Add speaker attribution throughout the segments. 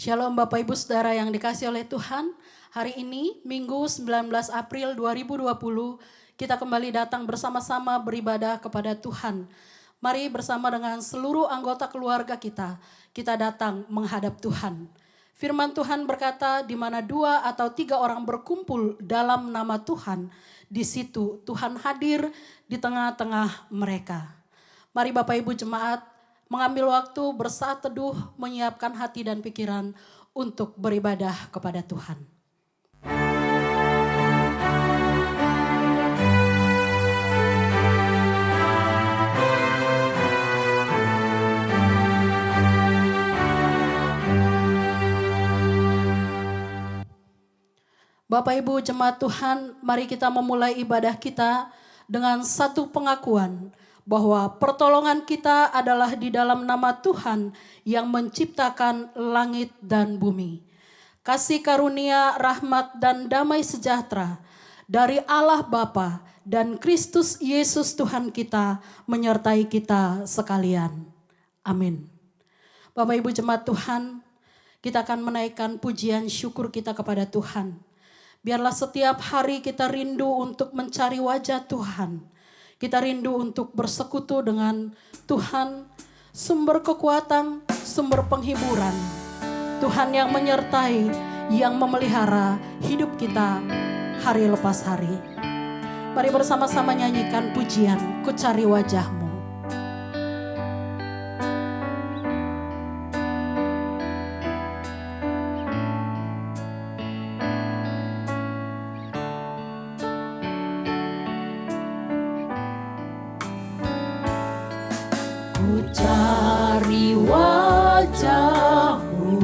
Speaker 1: Shalom Bapak Ibu Saudara yang dikasihi oleh Tuhan. Hari ini Minggu 19 April 2020 kita kembali datang bersama-sama beribadah kepada Tuhan. Mari bersama dengan seluruh anggota keluarga kita datang menghadap Tuhan. Firman Tuhan berkata, di mana 2 atau 3 orang berkumpul dalam nama Tuhan, di situ Tuhan hadir di tengah-tengah mereka. Mari Bapak Ibu jemaat mengambil waktu bersaat teduh, menyiapkan hati dan pikiran untuk beribadah kepada Tuhan. Bapak Ibu jemaat Tuhan, mari kita memulai ibadah kita dengan satu pengakuan bahwa pertolongan kita adalah di dalam nama Tuhan yang menciptakan langit dan bumi. Kasih karunia, rahmat dan damai sejahtera dari Allah Bapa dan Kristus Yesus Tuhan kita menyertai kita sekalian. Amin. Bapak Ibu jemaat Tuhan, kita akan menaikkan pujian syukur kita kepada Tuhan. Biarlah setiap hari kita rindu untuk mencari wajah Tuhan. Kita rindu untuk bersekutu dengan Tuhan, sumber kekuatan, sumber penghiburan. Tuhan yang menyertai, yang memelihara hidup kita hari lepas hari. Mari bersama-sama nyanyikan pujian, Ku Cari Wajah-Mu.
Speaker 2: Ku cari wajah-Mu,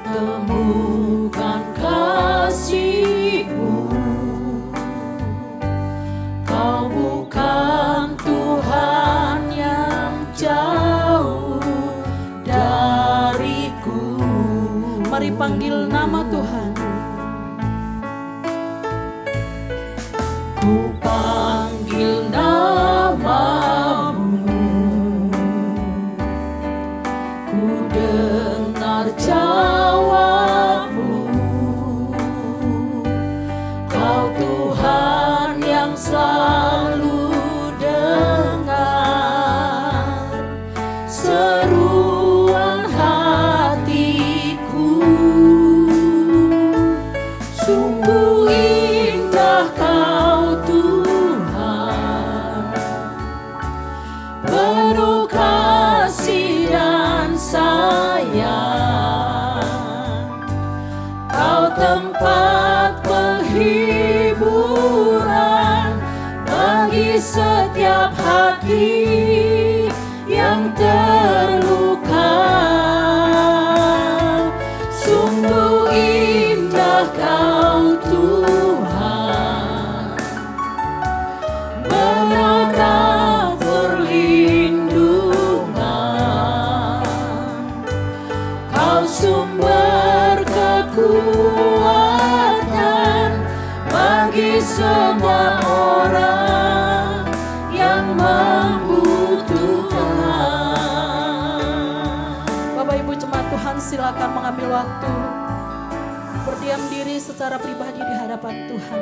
Speaker 2: temukan kasih-Mu. Kau bukan Tuhan yang jauh dariku.
Speaker 1: Mari panggil nama Tuhan.
Speaker 2: Ku panggil namamu, ku dengar jawabmu. Kau Tuhan yang selalu dengar seruan hatiku. Sungguh indah Kau Tuhan, penuh kasih dan sayang. Kau tempat penghiburan bagi setiap hati yang terluka. Sungguh indah Kau Tuhan, menara perlindungan. Kau sumber kekuatan bagi semua orang yang membutuhkan.
Speaker 1: Bapak Ibu jemaat Tuhan, silakan mengambil waktu berdiam diri secara pribadi di hadapan Tuhan.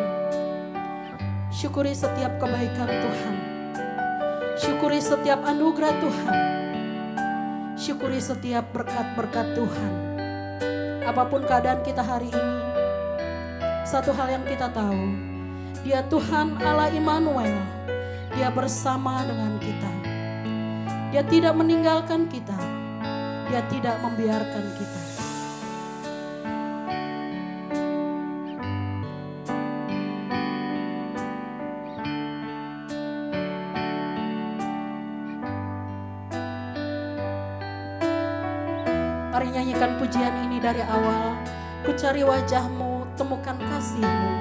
Speaker 1: Syukuri setiap kebaikan Tuhan. Syukuri setiap anugerah Tuhan. Syukuri setiap berkat-berkat Tuhan. Apapun keadaan kita hari ini, satu hal yang kita tahu, Dia Tuhan Allah Immanuel. Dia bersama dengan kita. Dia tidak meninggalkan kita. Dia tidak membiarkan kita. Mari nyanyikan pujian ini dari awal. Ku cari wajah-Mu, temukan kasih-Mu.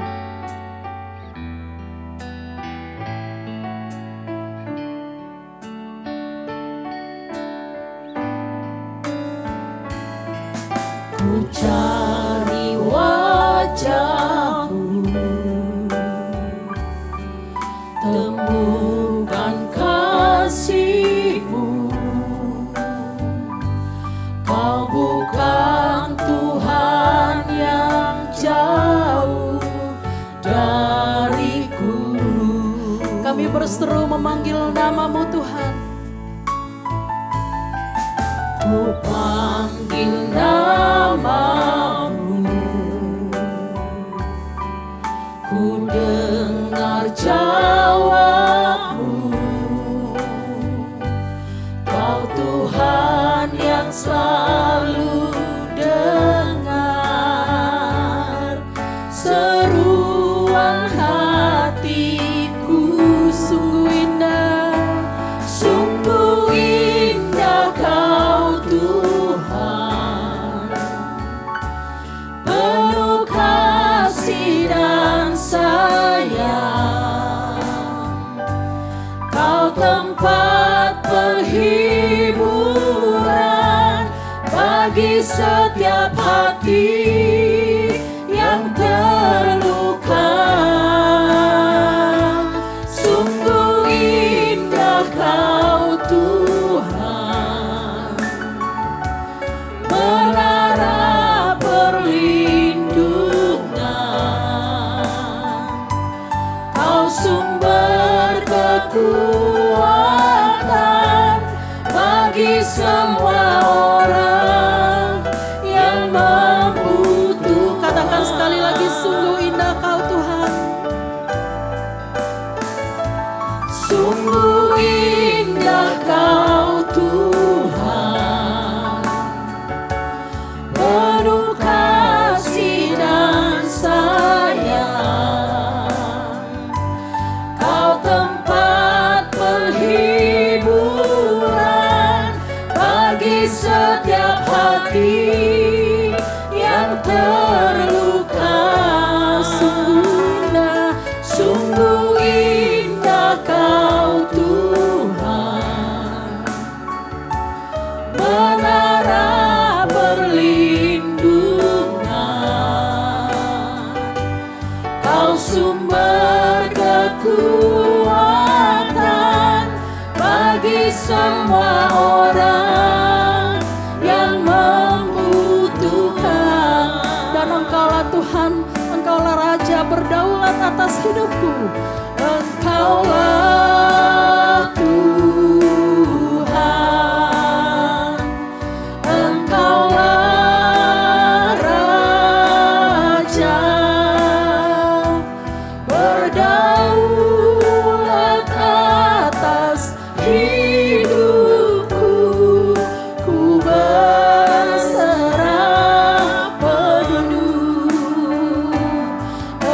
Speaker 2: Ku cari wajah-Mu, temukan kasih-Mu. Kau bukan Tuhan yang jauh dariku.
Speaker 1: Kami berseru memanggil nama-Mu Tuhan.
Speaker 2: Ku panggil namamu, tempat penghiburan bagi setiap hati yang terluka. Sungguh indah Kau Tuhan, menara perlindungan. Kau sumber kekuatan bagi semua orang yang membutuhkan.
Speaker 1: Katakan sekali lagi, sungguh indah Kau Tuhan.
Speaker 2: Sungguh indah Kau Tuhan, penuh kasih dan sayang. Kau tempat penghiburan bagi setiap hati yang terluka. Sungguh indah Kau Tuhan, menara perlindungan. Kau sumber kekuatan bagi semua orang yang membutuhkan.
Speaker 1: Dan Engkaulah Tuhan, Engkaulah Raja berdaulat atas hidupku.
Speaker 2: Engkaulah Tuhan, Engkaulah Raja, berdaulat atas hidupku. Ku berserah penuh.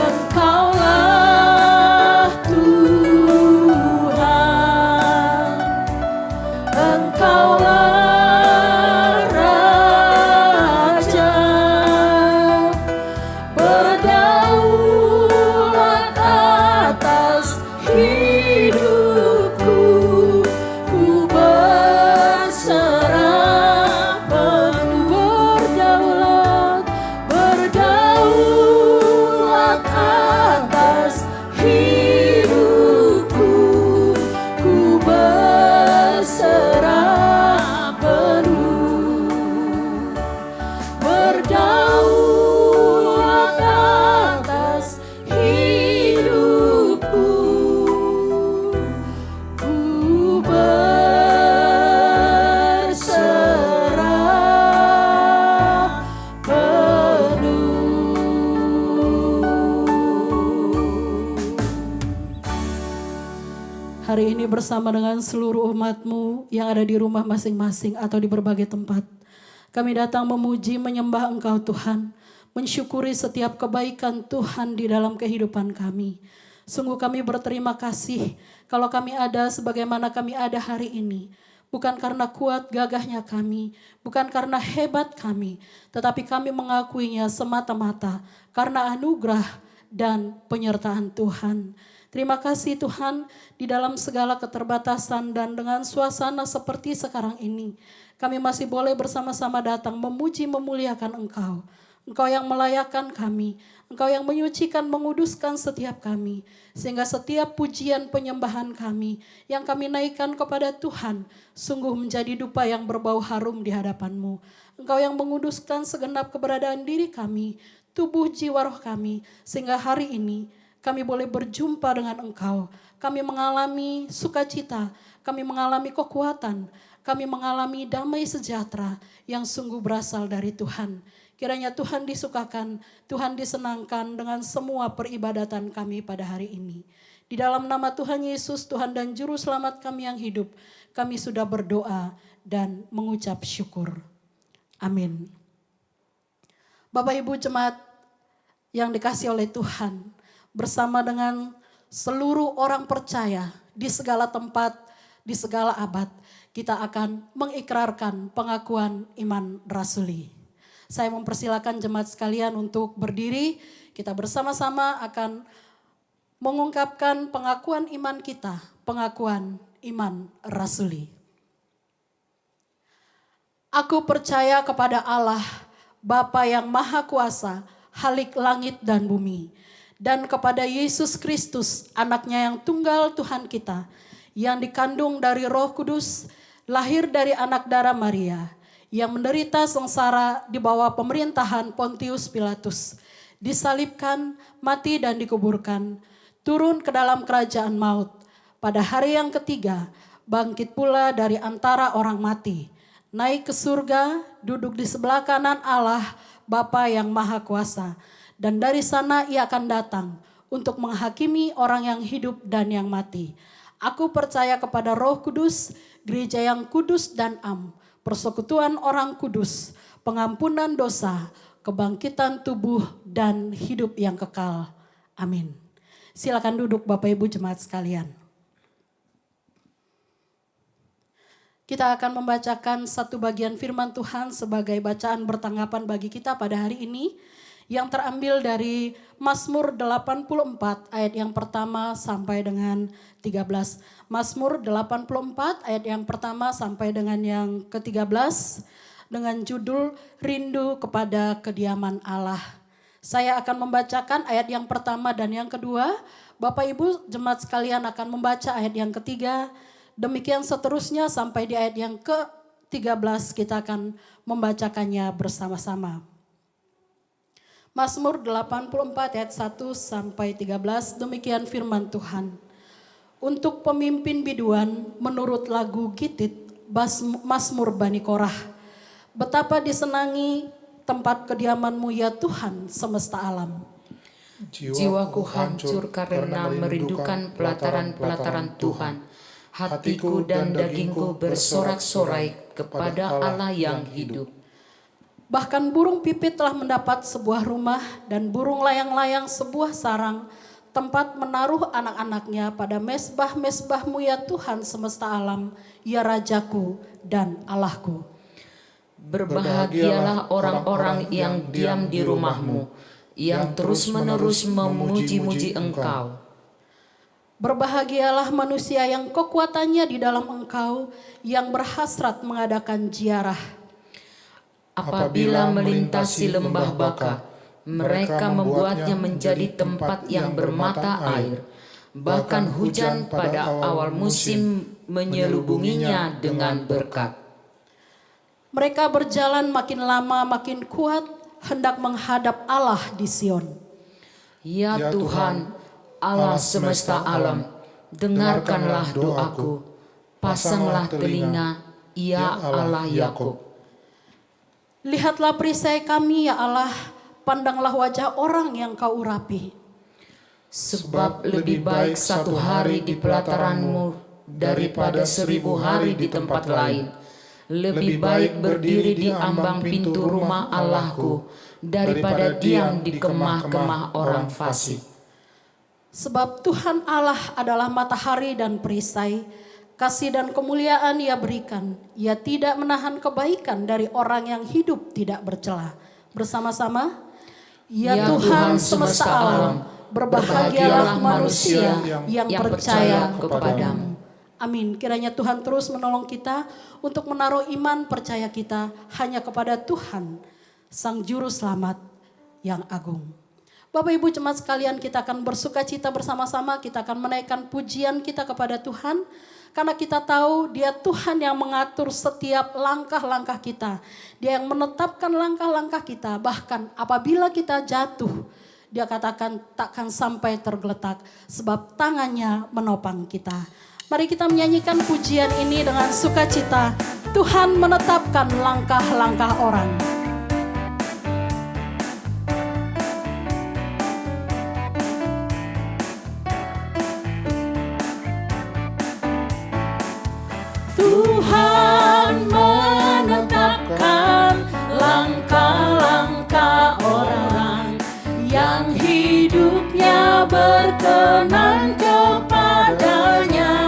Speaker 2: Engkaulah Tuhan, Engkaulah Raja, berdaulat atas hidupku. Ku berserah penuh. Berdaulat atas hidupku. Ku berserah penuh. Berdaulat atas hidupku. Ku berserah penuh.
Speaker 1: Hari ini bersama dengan seluruh umat-Mu yang ada di rumah masing-masing atau di berbagai tempat, kami datang memuji menyembah Engkau Tuhan, mensyukuri setiap kebaikan Tuhan di dalam kehidupan kami. Sungguh kami berterima kasih kalau kami ada sebagaimana kami ada hari ini. Bukan karena kuat gagahnya kami, bukan karena hebat kami, tetapi kami mengakuinya semata-mata karena anugerah dan penyertaan Tuhan. Terima kasih Tuhan, di dalam segala keterbatasan dan dengan suasana seperti sekarang ini, kami masih boleh bersama-sama datang memuji memuliakan Engkau. Engkau yang melayakkan kami, Engkau yang menyucikan, menguduskan setiap kami. Sehingga setiap pujian penyembahan kami yang kami naikkan kepada Tuhan, sungguh menjadi dupa yang berbau harum di hadapan-Mu. Engkau yang menguduskan segenap keberadaan diri kami, tubuh jiwa roh kami, sehingga hari ini kami boleh berjumpa dengan Engkau. Kami mengalami sukacita, kami mengalami kekuatan, kami mengalami damai sejahtera yang sungguh berasal dari Tuhan. Kiranya Tuhan disukakan, Tuhan disenangkan dengan semua peribadatan kami pada hari ini. Di dalam nama Tuhan Yesus, Tuhan dan Juru Selamat kami yang hidup, kami sudah berdoa dan mengucap syukur. Amin. Bapak Ibu jemaat yang dikasihi oleh Tuhan, bersama dengan seluruh orang percaya di segala tempat, di segala abad, kita akan mengikrarkan pengakuan iman rasuli. Saya mempersilakan jemaat sekalian untuk berdiri, kita bersama-sama akan mengungkapkan pengakuan iman kita, pengakuan iman rasuli. Aku percaya kepada Allah, Bapa yang Maha Kuasa, Halik langit dan bumi, dan kepada Yesus Kristus, anaknya yang tunggal Tuhan kita, yang dikandung dari Roh Kudus, lahir dari anak darah Maria, yang menderita sengsara di bawah pemerintahan Pontius Pilatus, disalibkan, mati dan dikuburkan, turun ke dalam kerajaan maut. Pada hari yang ketiga, bangkit pula dari antara orang mati, naik ke surga, duduk di sebelah kanan Allah, Bapa yang Maha Kuasa. Dan dari sana ia akan datang untuk menghakimi orang yang hidup dan yang mati. Aku percaya kepada Roh Kudus, gereja yang kudus dan am, persekutuan orang kudus, pengampunan dosa, kebangkitan tubuh dan hidup yang kekal. Amin. Silakan duduk Bapak Ibu jemaat sekalian. Kita akan membacakan satu bagian firman Tuhan sebagai bacaan bertanggapan bagi kita pada hari ini, yang terambil dari Mazmur 84 ayat yang pertama sampai dengan 13. Mazmur 84 ayat yang pertama sampai dengan yang ke-13 dengan judul Rindu kepada Kediaman Allah. Saya akan membacakan ayat yang pertama dan yang kedua. Bapak Ibu jemaat sekalian akan membaca ayat yang ketiga. Demikian seterusnya sampai di ayat yang ke-13 kita akan membacakannya bersama-sama. Mazmur 84 ayat 1 sampai 13, demikian firman Tuhan. Untuk pemimpin biduan menurut lagu Gitit, Mazmur Bani Korah. Betapa disenangi tempat kediaman-Mu ya Tuhan semesta alam.
Speaker 2: Jiwaku hancur karena merindukan pelataran-pelataran Tuhan. Hatiku dan dagingku bersorak-sorai kepada Allah yang hidup.
Speaker 1: Bahkan burung pipit telah mendapat sebuah rumah dan burung layang-layang sebuah sarang, tempat menaruh anak-anaknya pada mesbah-mesbah-Mu ya Tuhan semesta alam, ya Rajaku dan Allahku.
Speaker 2: Berbahagialah orang-orang yang diam di rumah-Mu, yang terus-menerus memuji-muji Engkau.
Speaker 1: Berbahagialah manusia yang kekuatannya di dalam Engkau, yang berhasrat mengadakan ziarah.
Speaker 2: Apabila melintasi lembah Baka, mereka membuatnya menjadi tempat yang bermata air. Bahkan hujan pada awal musim menyelubunginya dengan berkat.
Speaker 1: Mereka berjalan makin lama makin kuat, hendak menghadap Allah di Sion.
Speaker 2: Ya Tuhan, Allah semesta alam, dengarkanlah doaku, pasanglah telinga, ya Allah Yakub.
Speaker 1: Lihatlah perisai kami ya Allah, pandanglah wajah orang yang Kau urapi.
Speaker 2: Sebab lebih baik satu hari di pelataran-Mu daripada 1000 hari di tempat lain. Lebih baik berdiri di ambang pintu rumah Allahku daripada diam di kemah-kemah orang fasik.
Speaker 1: Sebab Tuhan Allah adalah matahari dan perisai, kasih dan kemuliaan Ia berikan. Ia tidak menahan kebaikan dari orang yang hidup tidak bercela. Bersama-sama, ya Tuhan semesta alam, berbahagialah manusia yang percaya kepadamu. Amin. Kiranya Tuhan terus menolong kita untuk menaruh iman percaya kita hanya kepada Tuhan, Sang Juru Selamat yang agung. Bapak Ibu jemaat sekalian, kita akan bersuka cita bersama-sama, kita akan menaikkan pujian kita kepada Tuhan. Karena kita tahu Dia Tuhan yang mengatur setiap langkah-langkah kita. Dia yang menetapkan langkah-langkah kita, bahkan apabila kita jatuh, Dia katakan takkan sampai tergeletak sebab tangannya menopang kita. Mari kita menyanyikan pujian ini dengan sukacita. Tuhan menetapkan langkah-langkah orang.
Speaker 2: Tuhan menetapkan langkah-langkah orang yang hidupnya berkenan kepadanya.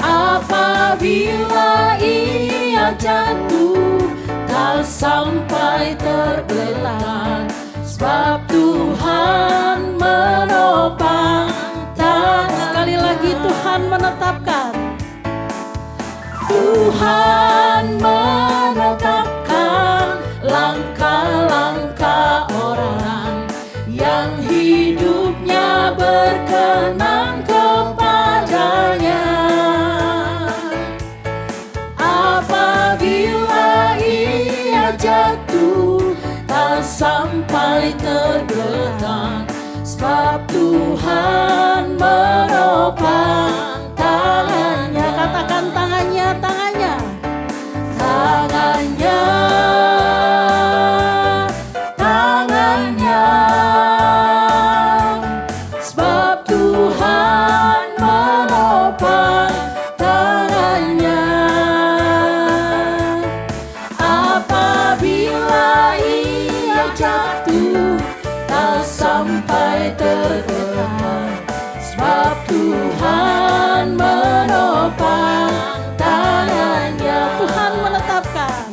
Speaker 2: Apabila ia jatuh, tak sampai tergeletak, sebab Tuhan menopang.
Speaker 1: Sekali lagi. lagi Tuhan menetapkan.
Speaker 2: Tuhan menetapkan langkah-langkah orang yang hidupnya berkenan kepadanya. Apabila ia jatuh tak sampai tergeletak, sebab Tuhan menopang tangannya.
Speaker 1: Katakan tangannya, tangannya.
Speaker 2: Tangannya, tangannya, sebab Tuhan menopang tangannya. Apabila ia jatuh tak sampai tergeletak, sebab Tuhan menopang tangannya.
Speaker 1: Tuhan menetapkan.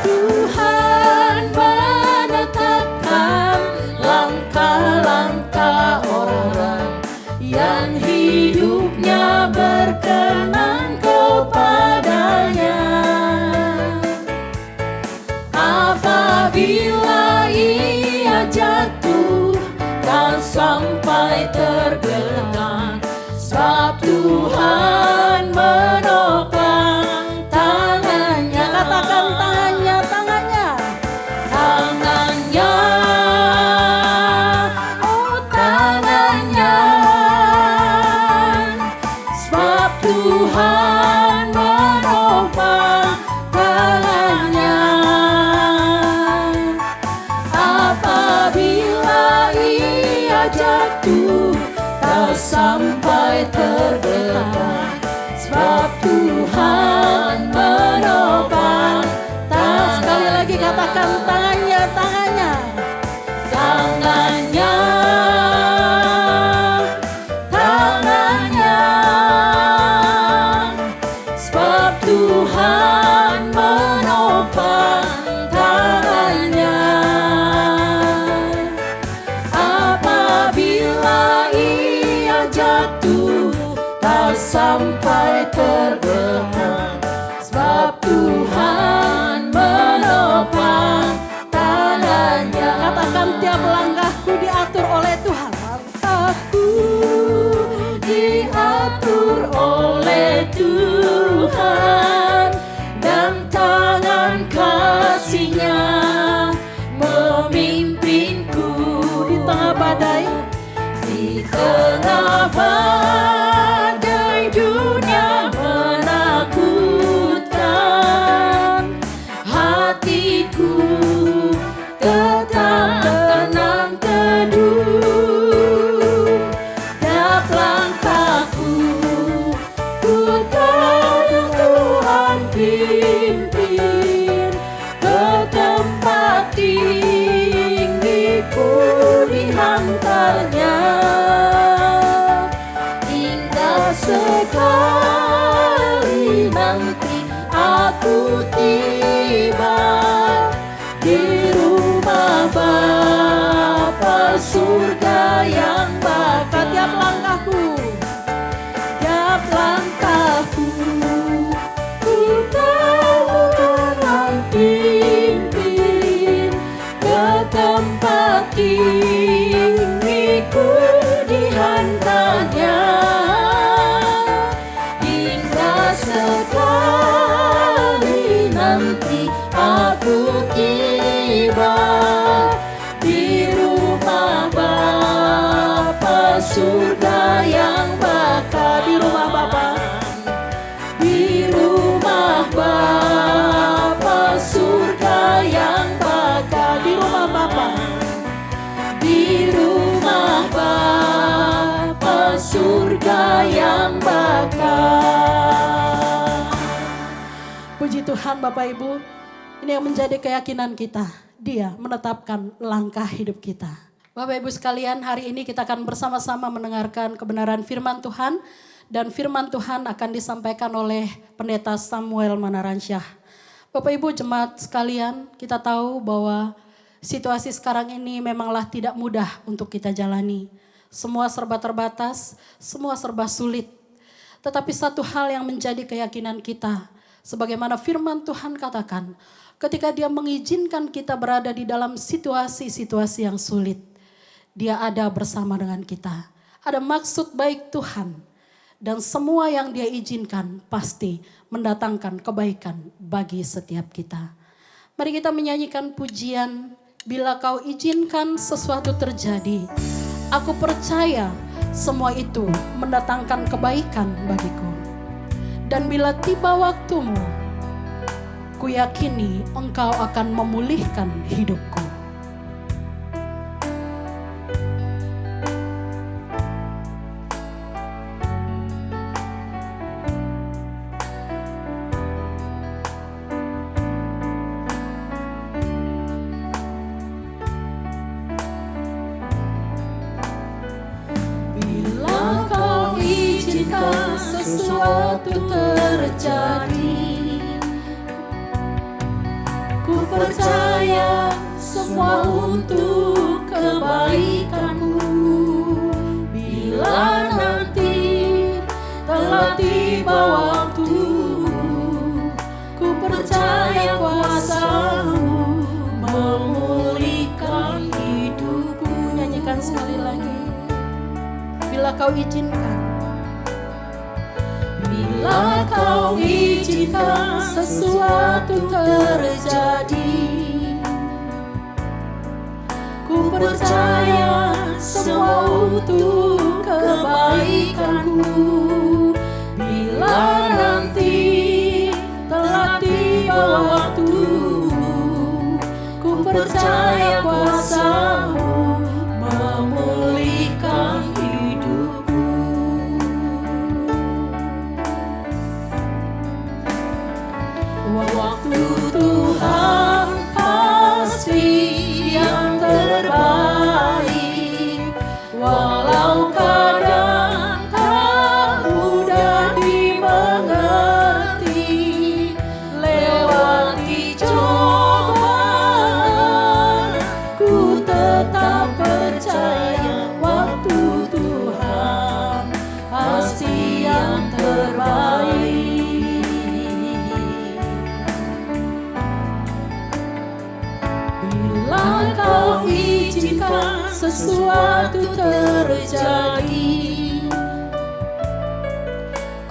Speaker 2: Tuhan menetapkan langkah-langkah orang yang hidupnya berkenan kepadanya. Apabila ia jatuh tak sampai tergeletak, sebab Tuhan menopang tangannya.
Speaker 1: Katakan tangannya, tangannya.
Speaker 2: Tangannya, oh tangannya, sebab Tuhan menopang tangannya. Apabila ia jatuh tak sampai tergeletak, sebab Tuhan menopang tangannya.
Speaker 1: Sekali lagi katakan tangannya, tangannya.
Speaker 2: Tangannya, tangannya, sebab Tuhan menopang tangannya. Apabila ia jatuh tak sampai tergeletak, sebab Tuhan menopang tangannya.
Speaker 1: Katakan tiap langkahku diatur oleh Tuhan.
Speaker 2: Langkahku diatur oleh Tuhan, dan tangan kasih-Nya memimpinku
Speaker 1: Di tengah badai,
Speaker 2: di tengah badai dunia menakutkan. Hatiku tetap tenang teduh. Tiap langkahku ku tahu Tuhan pimpin ke tempat tinggi ku dihantarnya. Indah sekali nanti aku tiba di rumah Bapa surga yang bakal.
Speaker 1: tiap langkahku.
Speaker 2: Tiap langkahku ku tahu Tuhan pimpin ke tempat tinggi ku dihantarnya. Hingga sekali nanti aku tiba di rumah Bapa surga yang bakal.
Speaker 1: Di rumah Bapa,
Speaker 2: Di rumah Bapa surga yang bakal.
Speaker 1: di rumah Bapa.
Speaker 2: Di rumah Bapa surga yang bakal.
Speaker 1: Puji Tuhan Bapak Ibu, ini yang menjadi keyakinan kita. Dia menetapkan langkah hidup kita. Bapak Ibu sekalian, hari ini kita akan bersama-sama mendengarkan kebenaran firman Tuhan. Dan firman Tuhan akan disampaikan oleh Pendeta Samuel Manaransyah. Bapak Ibu jemaat sekalian, kita tahu bahwa situasi sekarang ini memanglah tidak mudah untuk kita jalani. Semua serba terbatas, semua serba sulit. Tetapi satu hal yang menjadi keyakinan kita, sebagaimana firman Tuhan katakan, ketika Dia mengizinkan kita berada di dalam situasi-situasi yang sulit, Dia ada bersama dengan kita. Ada maksud baik Tuhan, dan semua yang Dia izinkan pasti mendatangkan kebaikan bagi setiap kita. Mari kita menyanyikan pujian, bila Kau izinkan sesuatu terjadi, aku percaya semua itu mendatangkan kebaikan bagiku. Dan bila tiba waktumu, ku yakini Engkau akan memulihkan hidupku.
Speaker 2: Sesuatu terjadi, ku percaya semua untuk kebaikanmu. Bila nanti telah tiba waktu, ku percaya kuasa-Mu memulihkan hidupku.
Speaker 1: Nyanyikan sekali lagi. Bila Kau izinkan,
Speaker 2: bila Kau izinkan sesuatu terjadi, ku percaya semua untuk kebaikanku. Bila nanti telah tiba waktu, ku percaya kuasa-Mu memulihkan hidupku. Waktu Tuhan pasti yang terbaik, walau kadang tak mudah dimengerti. Lewati cobaan, ku tetap percaya waktu Tuhan pasti yang terbaik. Bila Kau izinkan sesuatu terjadi,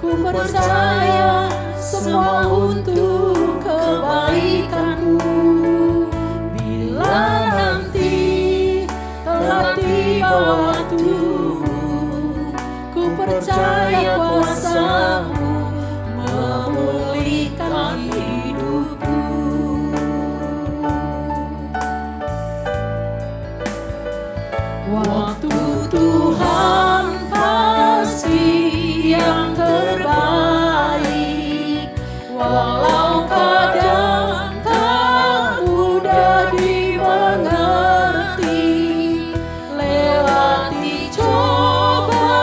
Speaker 2: ku percaya semua untuk kebaikanmu. Bila nanti telah tiba waktu, ku percaya kuasa-Mu memulihkan hidupku. Waktu Tuhan pasti yang terbaik, walau kadang tak mudah dimengerti. Lewati cobaan,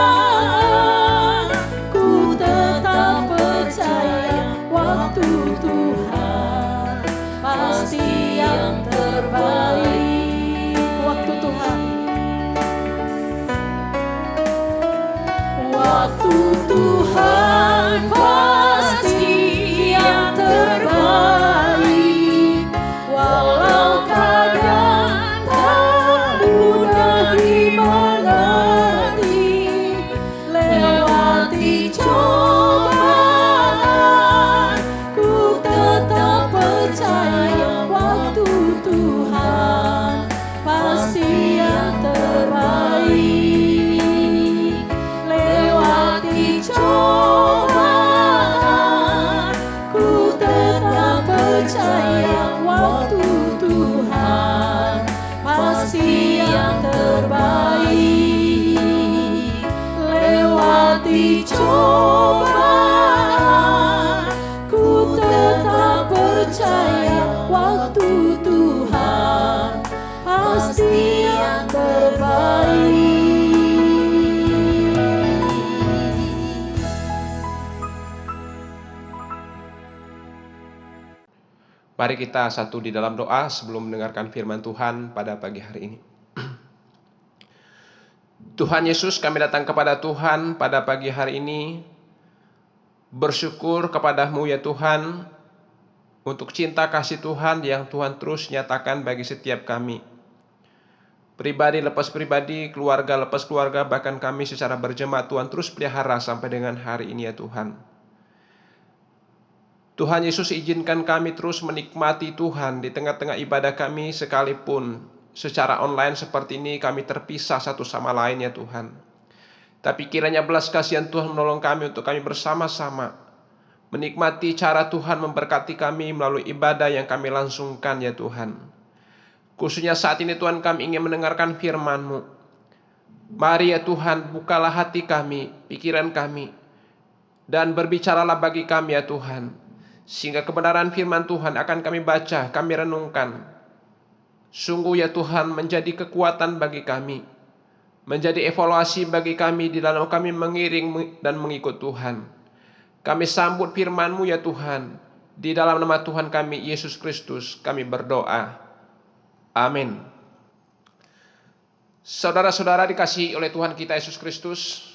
Speaker 2: ku tetap percaya waktu Tuhan pasti yang terbaik.
Speaker 1: waktu Tuhan,
Speaker 2: waktu Tuhan pasti yang terbaik, walau kadang tak mudah dimengerti. Lewati cobaan, ku tetap percaya waktu Tuhan pasti yang terbaik. Lewati cobaan, ku tetap percaya waktu Tuhan pasti yang terbaik. Lewati cobaan, ku tetap percaya waktu Tuhan pasti yang terbaik.
Speaker 3: Mari kita satu di dalam doa sebelum mendengarkan firman Tuhan pada pagi hari ini. Tuhan Yesus, kami datang kepada Tuhan pada pagi hari ini, bersyukur kepada-Mu ya Tuhan, untuk cinta kasih Tuhan yang Tuhan terus nyatakan bagi setiap kami. Pribadi lepas pribadi, keluarga lepas keluarga, bahkan kami secara berjemaat Tuhan terus pelihara sampai dengan hari ini ya Tuhan. Tuhan Yesus, izinkan kami terus menikmati Tuhan di tengah-tengah ibadah kami, sekalipun secara online seperti ini kami terpisah satu sama lain ya Tuhan. Tapi kiranya belas kasihan Tuhan menolong kami untuk kami bersama-sama menikmati cara Tuhan memberkati kami melalui ibadah yang kami langsungkan ya Tuhan. Khususnya saat ini Tuhan, kami ingin mendengarkan firman-Mu. Mari ya Tuhan, bukalah hati kami, pikiran kami, dan berbicaralah bagi kami ya Tuhan, sehingga kebenaran firman Tuhan akan kami baca, kami renungkan. Sungguh ya Tuhan, menjadi kekuatan bagi kami, menjadi evaluasi bagi kami di dalam kami mengiring dan mengikut Tuhan. Kami sambut firman-Mu ya Tuhan, di dalam nama Tuhan kami Yesus Kristus kami berdoa. Amin. Saudara-saudara dikasihi oleh Tuhan kita Yesus Kristus,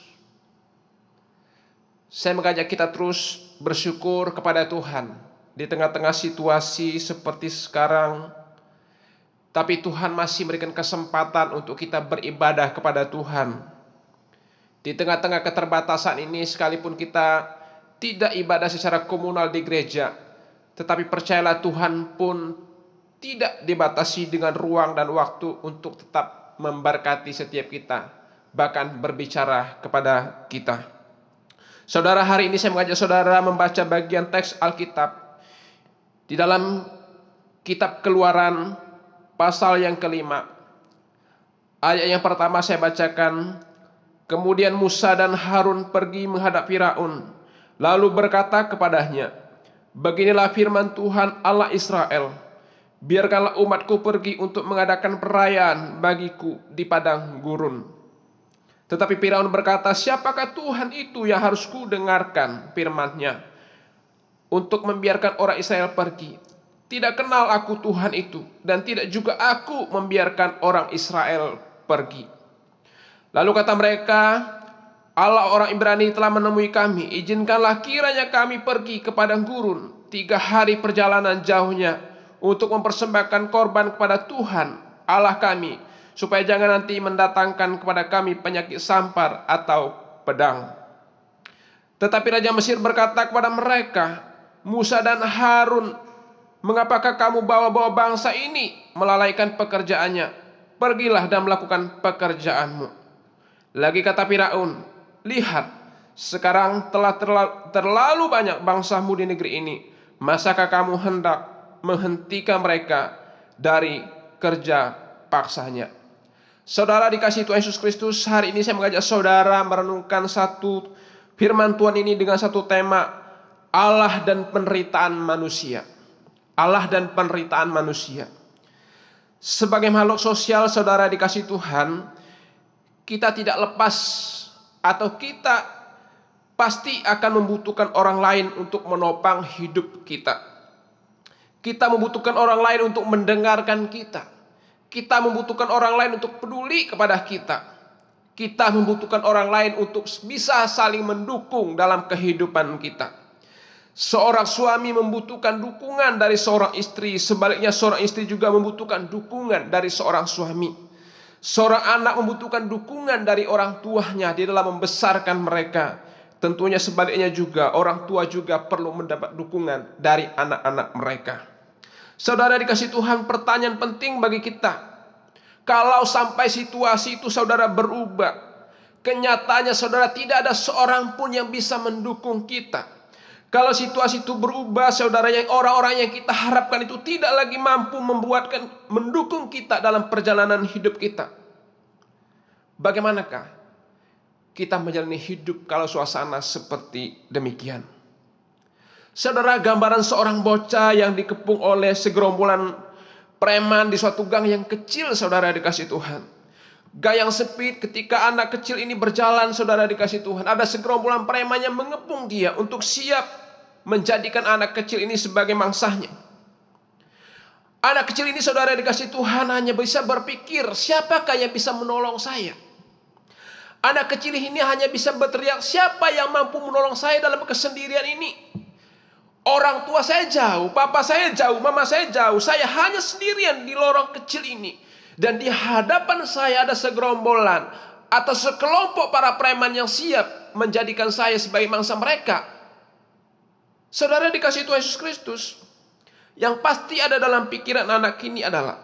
Speaker 3: saya mengajak kita terus bersyukur kepada Tuhan di tengah-tengah situasi seperti sekarang. Tapi Tuhan masih memberikan kesempatan untuk kita beribadah kepada Tuhan. Di tengah-tengah keterbatasan ini, sekalipun kita tidak ibadah secara komunal di gereja, tetapi percayalah Tuhan pun tidak dibatasi dengan ruang dan waktu untuk tetap memberkati setiap kita, bahkan berbicara kepada kita. Saudara, hari ini saya mengajak saudara membaca bagian teks Alkitab di dalam kitab Keluaran pasal yang kelima. Ayat yang pertama saya bacakan. Kemudian Musa dan Harun pergi menghadap Firaun, lalu berkata kepadanya, beginilah firman Tuhan Allah Israel, biarkanlah umatku pergi untuk mengadakan perayaan bagiku di padang gurun. Tetapi Firaun berkata, siapakah Tuhan itu yang harus ku dengarkan firman-Nya untuk membiarkan orang Israel pergi? Tidak kenal aku Tuhan itu, dan tidak juga aku membiarkan orang Israel pergi. Lalu kata mereka, Allah orang Ibrani telah menemui kami, izinkanlah kiranya kami pergi ke padang gurun 3 hari perjalanan jauhnya untuk mempersembahkan korban kepada Tuhan Allah kami, supaya jangan nanti mendatangkan kepada kami penyakit sampar atau pedang. Tetapi Raja Mesir berkata kepada mereka, Musa dan Harun, mengapakah kamu bawa-bawa bangsa ini melalaikan pekerjaannya? Pergilah dan melakukan pekerjaanmu. Lagi kata Firaun, lihat, sekarang telah terlalu banyak bangsamu di negeri ini. Masakah kamu hendak menghentikan mereka dari kerja paksanya? Saudara dikasihi Tuhan Yesus Kristus, hari ini saya mengajak saudara merenungkan satu firman Tuhan ini dengan satu tema, Allah dan penderitaan manusia. Allah dan penderitaan manusia. Sebagai makhluk sosial, saudara dikasihi Tuhan, kita tidak lepas atau kita pasti akan membutuhkan orang lain untuk menopang hidup kita. Kita membutuhkan orang lain untuk mendengarkan kita. Kita membutuhkan orang lain untuk peduli kepada kita. Kita membutuhkan orang lain untuk bisa saling mendukung dalam kehidupan kita. Seorang suami membutuhkan dukungan dari seorang istri, sebaliknya seorang istri juga membutuhkan dukungan dari seorang suami. Seorang anak membutuhkan dukungan dari orang tuanya di dalam membesarkan mereka. Tentunya sebaliknya juga orang tua juga perlu mendapat dukungan dari anak-anak mereka. Saudara dikasihi Tuhan, pertanyaan penting bagi kita. Kalau sampai situasi itu saudara berubah, kenyataannya saudara tidak ada seorang pun yang bisa mendukung kita. Kalau situasi itu berubah, saudara, yang orang-orang yang kita harapkan itu tidak lagi mampu mendukung kita dalam perjalanan hidup kita. Bagaimanakah kita menjalani hidup kalau suasana seperti demikian? Saudara, gambaran seorang bocah yang dikepung oleh segerombolan preman di suatu gang yang kecil, saudara dikasihi Tuhan. Gang yang sempit, ketika anak kecil ini berjalan, saudara dikasihi Tuhan, ada segerombolan preman yang mengepung dia untuk siap menjadikan anak kecil ini sebagai mangsanya. Anak kecil ini, saudara dikasihi Tuhan, hanya bisa berpikir, siapakah yang bisa menolong saya? Anak kecil ini hanya bisa berteriak, siapa yang mampu menolong saya dalam kesendirian ini? Orang tua saya jauh, papa saya jauh, mama saya jauh. Saya hanya sendirian di lorong kecil ini. Dan di hadapan saya ada segerombolan atau sekelompok para preman yang siap menjadikan saya sebagai mangsa mereka. Saudara dikasih Tuhan Yesus Kristus, yang pasti ada dalam pikiran anak ini adalah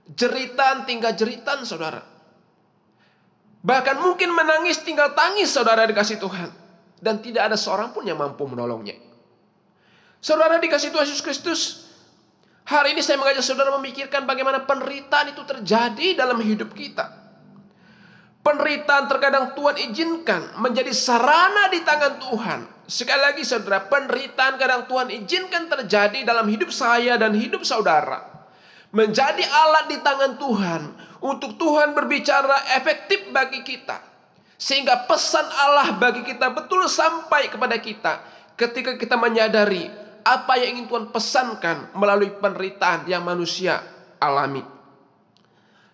Speaker 3: jeritan tinggal jeritan, saudara. Bahkan mungkin menangis tinggal tangis, saudara dikasih Tuhan. Dan tidak ada seorang pun yang mampu menolongnya. Saudara dikasih Tuhan Yesus Kristus, hari ini saya mengajak saudara memikirkan bagaimana penderitaan itu terjadi dalam hidup kita. Penderitaan terkadang Tuhan izinkan menjadi sarana di tangan Tuhan. Sekali lagi saudara, penderitaan kadang Tuhan izinkan terjadi dalam hidup saya dan hidup saudara. Menjadi alat di tangan Tuhan untuk Tuhan berbicara efektif bagi kita. Sehingga pesan Allah bagi kita betul sampai kepada kita ketika kita menyadari apa yang ingin Tuhan pesankan melalui penderitaan yang manusia alami.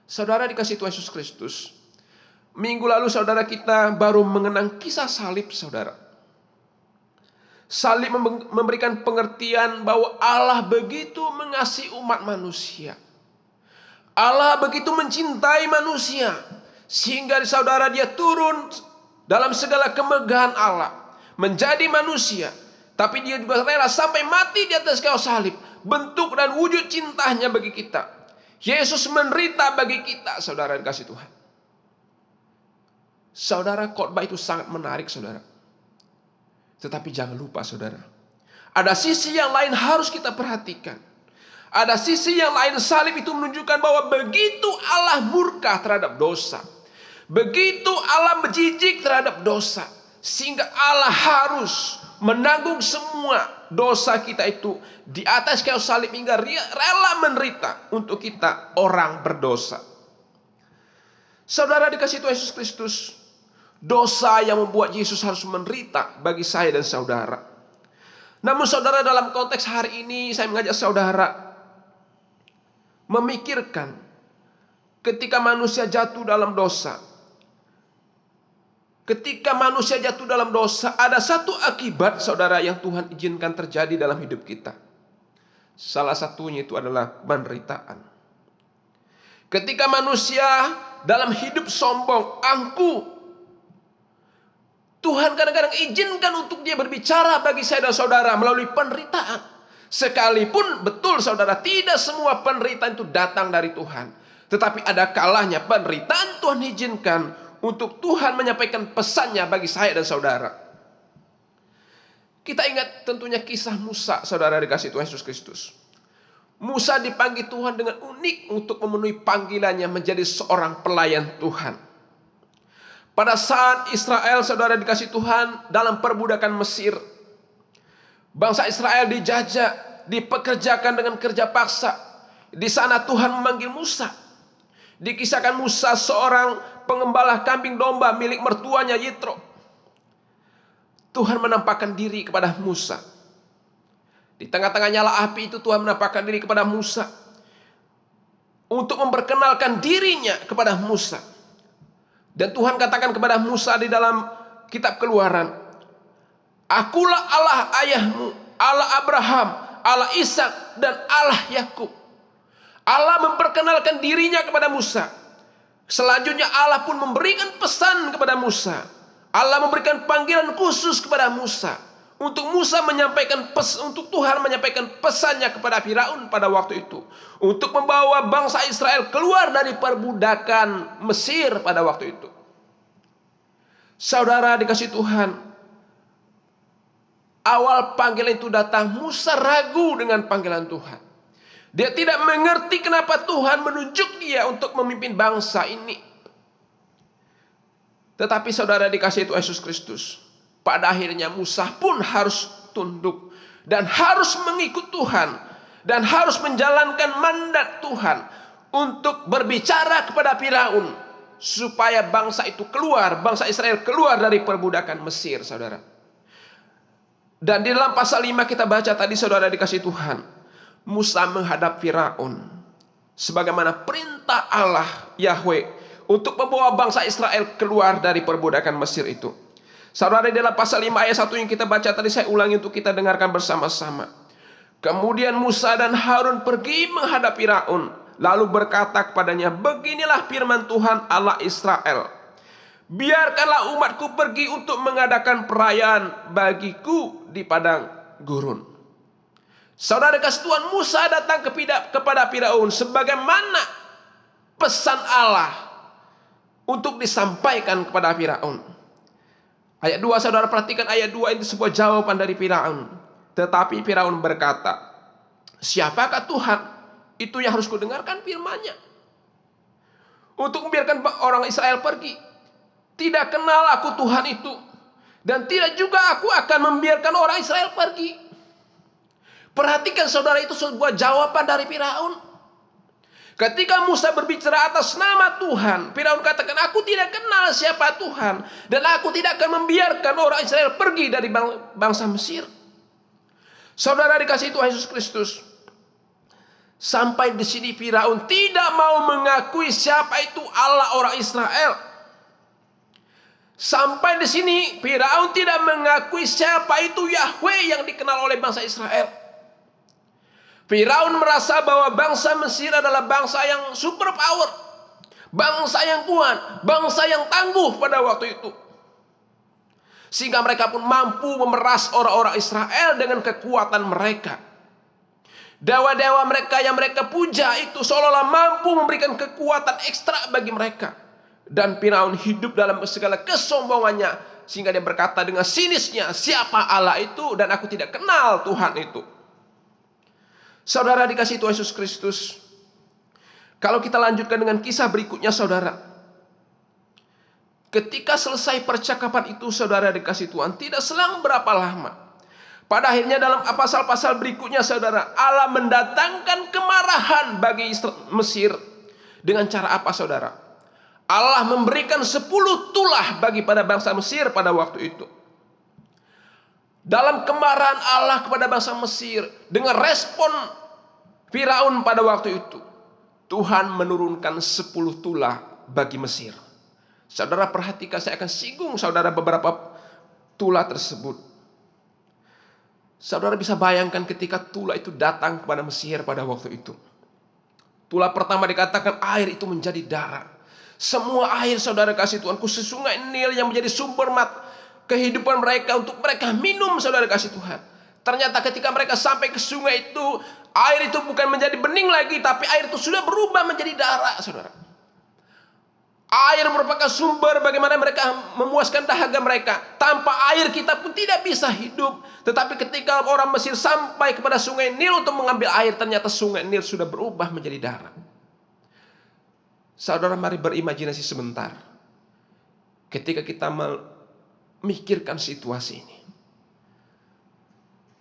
Speaker 3: Saudara dikasih Tuhan Yesus Kristus, minggu lalu saudara kita baru mengenang kisah salib, saudara. Salib memberikan pengertian bahwa Allah begitu mengasihi umat manusia. Allah begitu mencintai manusia sehingga saudara dia turun dalam segala kemegahan Allah menjadi manusia, tapi dia juga rela sampai mati di atas kayu salib. Bentuk dan wujud cintanya bagi kita. Yesus menderita bagi kita, saudara dikasih Tuhan. Saudara, khotbah itu sangat menarik, saudara. Tetapi jangan lupa, saudara, ada sisi yang lain harus kita perhatikan. Ada sisi yang lain, salib itu menunjukkan bahwa begitu Allah murka terhadap dosa, begitu Allah menjijik terhadap dosa, sehingga Allah harus menanggung semua dosa kita itu di atas kayu salib hingga rela menderita untuk kita orang berdosa. Saudara dikasih Tuhan Yesus Kristus, dosa yang membuat Yesus harus menderita bagi saya dan saudara. Namun saudara, dalam konteks hari ini saya mengajak saudara memikirkan ketika manusia jatuh dalam dosa. Ketika manusia jatuh dalam dosa, ada satu akibat, saudara, yang Tuhan izinkan terjadi dalam hidup kita. Salah satunya itu adalah penderitaan. Ketika manusia dalam hidup sombong, angkuh, Tuhan kadang-kadang izinkan untuk dia berbicara bagi saya dan saudara melalui penderitaan. Sekalipun betul saudara, tidak semua penderitaan itu datang dari Tuhan. Tetapi ada kalanya penderitaan Tuhan izinkan untuk Tuhan menyampaikan pesannya bagi saya dan saudara. Kita ingat tentunya kisah Musa, saudara dikasih Tuhan Yesus Kristus. Musa dipanggil Tuhan dengan unik untuk memenuhi panggilannya menjadi seorang pelayan Tuhan. Pada saat Israel, saudara dikasih Tuhan, dalam perbudakan Mesir, bangsa Israel dijajah, dipekerjakan dengan kerja paksa. Di sana Tuhan memanggil Musa. Dikisahkan Musa seorang pengembala kambing domba milik mertuanya Yitro. Tuhan menampakkan diri kepada Musa. Di tengah-tengah nyala api itu Tuhan menampakkan diri kepada Musa untuk memperkenalkan dirinya kepada Musa. Dan Tuhan katakan kepada Musa di dalam kitab Keluaran, Akulah Allah ayahmu, Allah Abraham, Allah Ishak, dan Allah Yakub. Allah memperkenalkan dirinya kepada Musa. Selanjutnya Allah pun memberikan pesan kepada Musa. Allah memberikan panggilan khusus kepada Musa untuk Musa menyampaikan untuk Tuhan menyampaikan pesannya kepada Firaun pada waktu itu, untuk membawa bangsa Israel keluar dari perbudakan Mesir pada waktu itu. Saudara dikasih Tuhan, awal panggilan itu datang, Musa ragu dengan panggilan Tuhan. Dia tidak mengerti kenapa Tuhan menunjuk dia untuk memimpin bangsa ini. Tetapi saudara dikasih Tuhan Yesus Kristus, pada akhirnya Musa pun harus tunduk dan harus mengikut Tuhan dan harus menjalankan mandat Tuhan untuk berbicara kepada Firaun supaya bangsa itu keluar, bangsa Israel keluar dari perbudakan Mesir, saudara. Dan di dalam pasal 5 kita baca tadi, saudara dikasih Tuhan, Musa menghadap Firaun sebagaimana perintah Allah Yahweh untuk membawa bangsa Israel keluar dari perbudakan Mesir itu. Saudara, di dalam pasal 5 ayat 1 yang kita baca tadi, saya ulangi untuk kita dengarkan bersama-sama. Kemudian Musa dan Harun pergi menghadap Firaun, lalu berkata kepadanya, beginilah firman Tuhan Allah Israel. Biarkanlah umatku pergi untuk mengadakan perayaan bagiku di padang gurun. Saudara kasih Tuhan, Musa datang kepada Firaun sebagaimana pesan Allah untuk disampaikan kepada Firaun. Ayat 2, saudara perhatikan ayat 2 itu sebuah jawaban dari Firaun. Tetapi Firaun berkata, siapakah Tuhan itu yang harus kudengarkan firman-Nya untuk membiarkan orang Israel pergi? Tidak kenal aku Tuhan itu, dan tidak juga aku akan membiarkan orang Israel pergi. Perhatikan saudara, itu sebuah jawaban dari Firaun. Ketika Musa berbicara atas nama Tuhan, Firaun katakan, aku tidak kenal siapa Tuhan, dan aku tidak akan membiarkan orang Israel pergi dari bangsa Mesir. Saudara dikasihi Tuhan Yesus Kristus, sampai di sini Firaun tidak mau mengakui siapa itu Allah orang Israel. Sampai di sini Firaun tidak mengakui siapa itu Yahweh yang dikenal oleh bangsa Israel. Firaun merasa bahwa bangsa Mesir adalah bangsa yang super power, bangsa yang kuat, bangsa yang tangguh pada waktu itu. Sehingga mereka pun mampu memeras orang-orang Israel dengan kekuatan mereka. Dewa-dewa mereka yang mereka puja itu seolah-olah mampu memberikan kekuatan ekstra bagi mereka. Dan Firaun hidup dalam segala kesombongannya, sehingga dia berkata dengan sinisnya, siapa Allah itu dan aku tidak kenal Tuhan itu. Saudara dikasihi Tuhan Yesus Kristus, kalau kita lanjutkan dengan kisah berikutnya saudara, ketika selesai percakapan itu saudara dikasihi Tuhan, tidak selang berapa lama, pada akhirnya dalam pasal-pasal berikutnya saudara, Allah mendatangkan kemarahan bagi Mesir. Dengan cara apa saudara? Allah memberikan 10 tulah bagi pada bangsa Mesir pada waktu itu. Dalam kemarahan Allah kepada bangsa Mesir, dengan respon Firaun pada waktu itu, Tuhan menurunkan 10 tulah bagi Mesir. Saudara perhatikan, saya akan singgung saudara beberapa tulah tersebut. Saudara bisa bayangkan ketika tulah itu datang kepada Mesir pada waktu itu. Tulah pertama dikatakan air itu menjadi darah. Semua air saudara kasih Tuhan, khusus sungai Nil yang menjadi sumber kehidupan mereka untuk mereka minum saudara kasih Tuhan. Ternyata ketika mereka sampai ke sungai itu, air itu bukan menjadi bening lagi, tapi air itu sudah berubah menjadi darah saudara. Air merupakan sumber bagaimana mereka memuaskan dahaga mereka. Tanpa air kita pun tidak bisa hidup. Tetapi ketika orang Mesir sampai kepada sungai Nil untuk mengambil air, ternyata sungai Nil sudah berubah menjadi darah. Saudara mari berimajinasi sebentar. Ketika kita memikirkan situasi ini,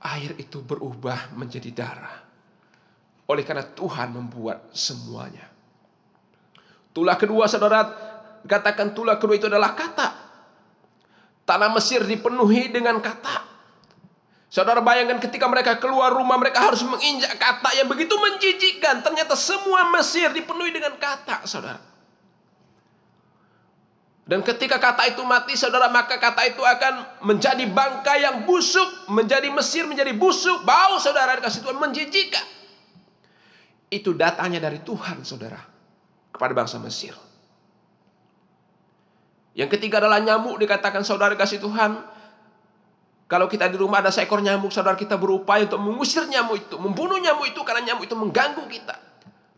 Speaker 3: air itu berubah menjadi darah. Oleh karena Tuhan membuat semuanya. Tulah kedua saudara, katakan tulah kedua itu adalah kata. Tanah Mesir dipenuhi dengan kata. Saudara bayangkan ketika mereka keluar rumah, mereka harus menginjak kata yang begitu menjijikkan. Ternyata semua Mesir dipenuhi dengan kata saudara. Dan ketika kata itu mati saudara, maka kata itu akan menjadi bangkai yang busuk. Menjadi Mesir menjadi busuk, bau saudara dikasih Tuhan, menjijikkan. Itu datangnya dari Tuhan saudara kepada bangsa Mesir. Yang ketiga adalah nyamuk, dikatakan saudara kasih Tuhan. Kalau kita di rumah ada seekor nyamuk, saudara kita berupaya untuk mengusir nyamuk itu, membunuh nyamuk itu karena nyamuk itu mengganggu kita.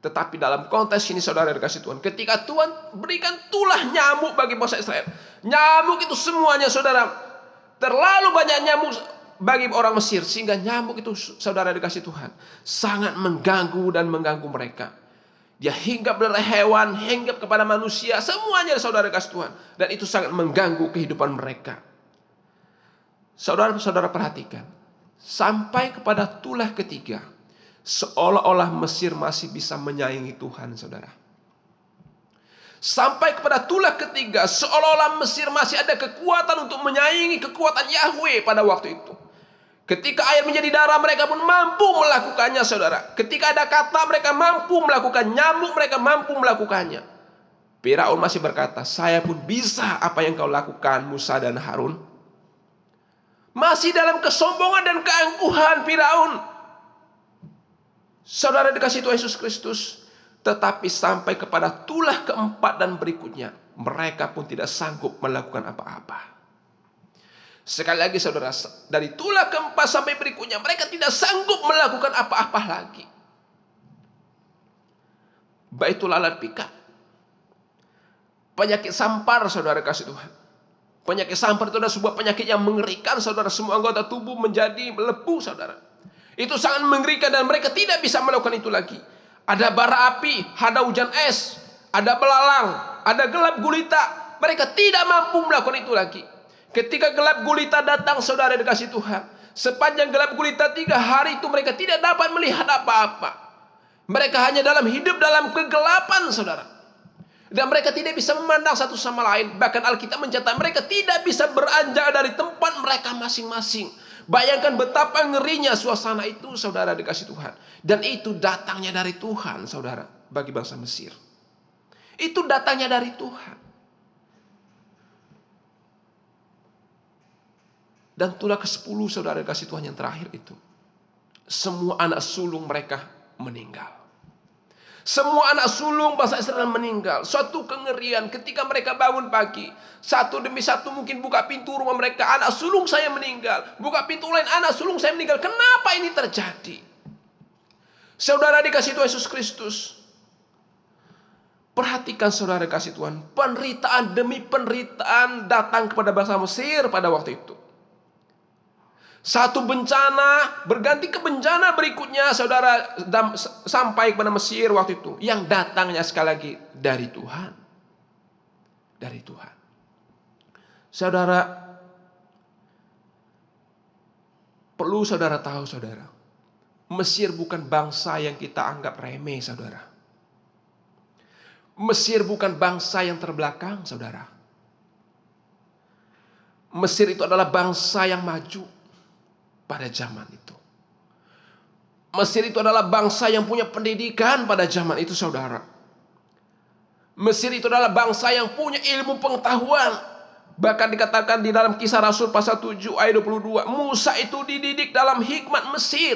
Speaker 3: Tetapi dalam konteks ini saudara dikasih Tuhan, ketika Tuhan berikan tulah nyamuk bagi bangsa Israel, nyamuk itu semuanya saudara, terlalu banyak nyamuk bagi orang Mesir, sehingga nyamuk itu saudara dikasih Tuhan sangat mengganggu dan mengganggu mereka. Dia hinggap dari hewan, hinggap kepada manusia, semuanya saudara kasih Tuhan. Dan itu sangat mengganggu kehidupan mereka. Saudara-saudara perhatikan, sampai kepada tulah ketiga, seolah-olah Mesir masih bisa menyaingi Tuhan saudara. Sampai kepada tulah ketiga, seolah-olah Mesir masih ada kekuatan untuk menyaingi kekuatan Yahweh pada waktu itu. Ketika air menjadi darah, mereka pun mampu melakukannya saudara. Ketika ada kata, mereka mampu melakukan. Nyamuk, mereka mampu melakukannya. Firaun masih berkata, saya pun bisa apa yang kau lakukan Musa dan Harun. Masih dalam kesombongan dan keangkuhan Firaun. Saudara dikasih Tuhan Yesus Kristus. Tetapi sampai kepada tulah keempat dan berikutnya, mereka pun tidak sanggup melakukan apa-apa. Sekali lagi saudara, dari tulah keempat sampai berikutnya, mereka tidak sanggup melakukan apa-apa lagi. Baitul alat pika. Penyakit sampar, saudara kasih Tuhan. Penyakit sampar itu adalah sebuah penyakit yang mengerikan, saudara. Semua anggota tubuh menjadi melepuh, saudara. Itu sangat mengerikan dan mereka tidak bisa melakukan itu lagi. Ada bara api, ada hujan es, ada belalang, ada gelap gulita. Mereka tidak mampu melakukan itu lagi. Ketika gelap gulita datang, saudara dikasih Tuhan, sepanjang gelap gulita 3 hari itu mereka tidak dapat melihat apa-apa. Mereka hanya hidup dalam kegelapan, saudara. Dan mereka tidak bisa memandang satu sama lain. Bahkan Alkitab mencatat mereka tidak bisa beranjak dari tempat mereka masing-masing. Bayangkan betapa ngerinya suasana itu, saudara dikasih Tuhan. Dan itu datangnya dari Tuhan, saudara, bagi bangsa Mesir. Itu datangnya dari Tuhan. Dan tulah ke-10, saudara dikasih Tuhan, yang terakhir itu. Semua anak sulung mereka meninggal. Semua anak sulung bangsa Israel meninggal. Suatu kengerian ketika mereka bangun pagi. Satu demi satu mungkin buka pintu rumah mereka. Anak sulung saya meninggal. Buka pintu lain, anak sulung saya meninggal. Kenapa ini terjadi? Saudara dikasih Tuhan Yesus Kristus. Perhatikan saudara dikasih Tuhan. Penderitaan demi penderitaan datang kepada bangsa Mesir pada waktu itu. Satu bencana berganti ke bencana berikutnya, saudara, sampai kepada Mesir waktu itu. Yang datangnya sekali lagi dari Tuhan. Dari Tuhan. Saudara, perlu saudara tahu, saudara. Mesir bukan bangsa yang kita anggap remeh, saudara. Mesir bukan bangsa yang terbelakang, saudara. Mesir itu adalah bangsa yang maju pada zaman itu. Mesir itu adalah bangsa yang punya pendidikan pada zaman itu, saudara. Mesir itu adalah bangsa yang punya ilmu pengetahuan. Bahkan dikatakan di dalam Kisah Rasul pasal 7 ayat 22, Musa itu dididik dalam hikmat Mesir.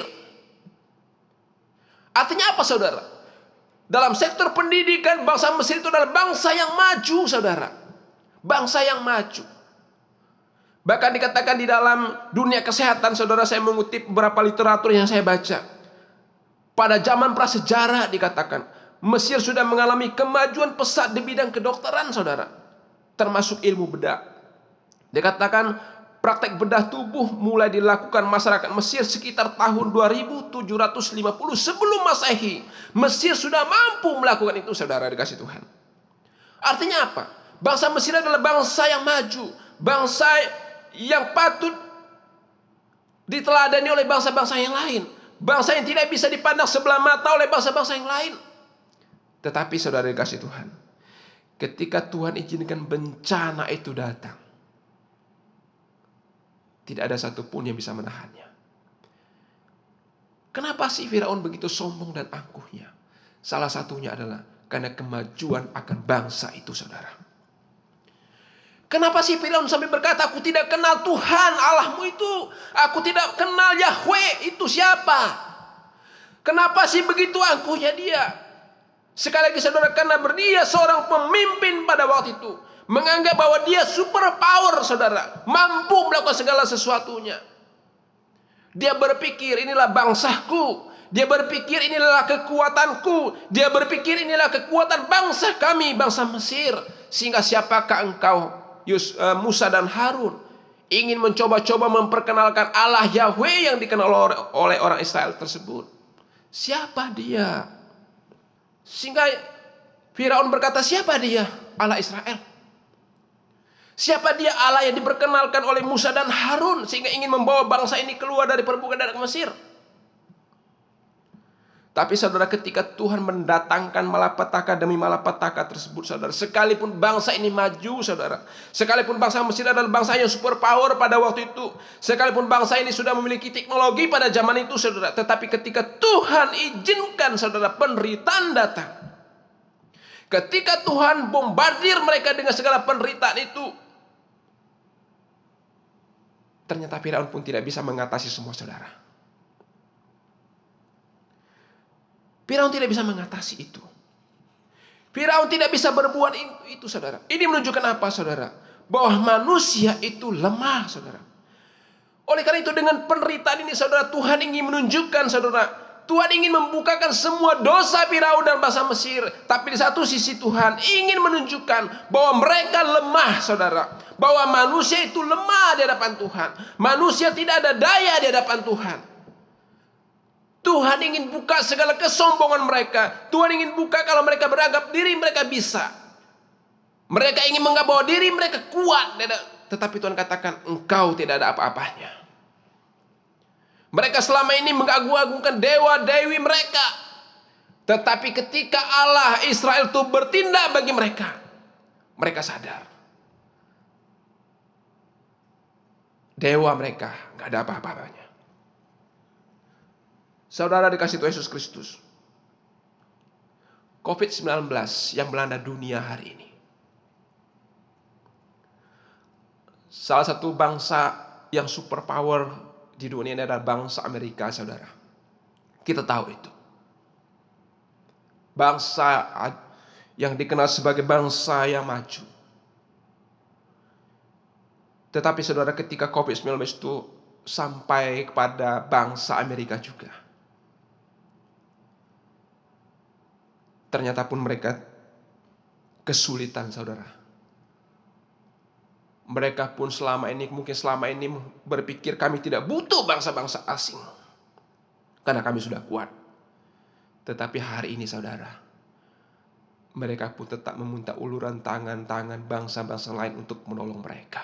Speaker 3: Artinya apa, saudara? Dalam sektor pendidikan, bangsa Mesir itu adalah bangsa yang maju, saudara. Bangsa yang maju. Bahkan dikatakan di dalam dunia kesehatan, saudara, saya mengutip beberapa literatur yang saya baca. Pada zaman prasejarah dikatakan, Mesir sudah mengalami kemajuan pesat di bidang kedokteran, saudara. Termasuk ilmu bedah. Dikatakan praktek bedah tubuh mulai dilakukan masyarakat Mesir sekitar tahun 2750 sebelum Masehi. Mesir sudah mampu melakukan itu, saudara dikasih Tuhan. Artinya apa? Bangsa Mesir adalah bangsa yang maju. Bangsa yang patut diteladani oleh bangsa-bangsa yang lain. Bangsa yang tidak bisa dipandang sebelah mata oleh bangsa-bangsa yang lain. Tetapi saudara dikasih Tuhan, ketika Tuhan izinkan bencana itu datang, tidak ada satupun yang bisa menahannya. Kenapa sih Firaun begitu sombong dan angkuhnya? Salah satunya adalah karena kemajuan akan bangsa itu, saudara. Kenapa sih Firaun sampai berkata, aku tidak kenal Tuhan Allahmu itu. Aku tidak kenal Yahweh itu siapa. Kenapa sih begitu angkuhnya dia? Sekali lagi saudara, karena dia seorang pemimpin pada waktu itu. Menganggap bahwa dia super power, saudara. Mampu melakukan segala sesuatunya. Dia berpikir inilah bangsaku. Dia berpikir inilah kekuatanku. Dia berpikir inilah kekuatan bangsa kami, bangsa Mesir. Sehingga siapakah engkau, Musa dan Harun, ingin mencoba-coba memperkenalkan Allah Yahweh yang dikenal oleh orang Israel tersebut? Siapa dia? Sehingga Firaun berkata, siapa dia? Allah Israel. Siapa dia Allah yang diperkenalkan oleh Musa dan Harun sehingga ingin membawa bangsa ini keluar dari perbudakan dari Mesir? Tapi saudara, ketika Tuhan mendatangkan malapetaka demi malapetaka tersebut, saudara, sekalipun bangsa ini maju, saudara, sekalipun bangsa Mesir adalah bangsa yang super power pada waktu itu, sekalipun bangsa ini sudah memiliki teknologi pada zaman itu, saudara, tetapi ketika Tuhan izinkan, saudara, penderitaan datang, Ketika Tuhan bombardir mereka dengan segala penderitaan itu, ternyata Firaun pun tidak bisa mengatasi semua, saudara. Firaun tidak bisa mengatasi itu. Firaun tidak bisa berbuat itu, saudara. Ini menunjukkan apa, saudara? Bahwa manusia itu lemah, saudara. Oleh karena itu dengan penderitaan ini, saudara, Tuhan ingin menunjukkan, saudara, Tuhan ingin membukakan semua dosa Firaun dan bangsa Mesir. Tapi di satu sisi Tuhan ingin menunjukkan bahwa mereka lemah, saudara. Bahwa manusia itu lemah di hadapan Tuhan. Manusia tidak ada daya di hadapan Tuhan. Tuhan ingin buka segala kesombongan mereka. Tuhan ingin buka kalau mereka beranggap diri mereka bisa. Mereka ingin menganggap bahwa diri mereka kuat. Tetapi Tuhan katakan, engkau tidak ada apa-apanya. Mereka selama ini mengagung-agungkan dewa-dewi mereka. Tetapi ketika Allah Israel itu bertindak bagi mereka, mereka sadar. Dewa mereka gak ada apa-apanya. Saudara dikasih Tuhan Yesus Kristus, COVID-19 yang melanda dunia hari ini, salah satu bangsa yang superpower di dunia ini adalah bangsa Amerika, saudara. Kita tahu itu. Bangsa yang dikenal sebagai bangsa yang maju. Tetapi saudara, ketika COVID-19 itu sampai kepada bangsa Amerika juga, ternyata pun mereka kesulitan, saudara. Mereka pun mungkin selama ini berpikir kami tidak butuh bangsa-bangsa asing. Karena kami sudah kuat. Tetapi hari ini, saudara, mereka pun tetap meminta uluran tangan bangsa-bangsa lain untuk menolong mereka.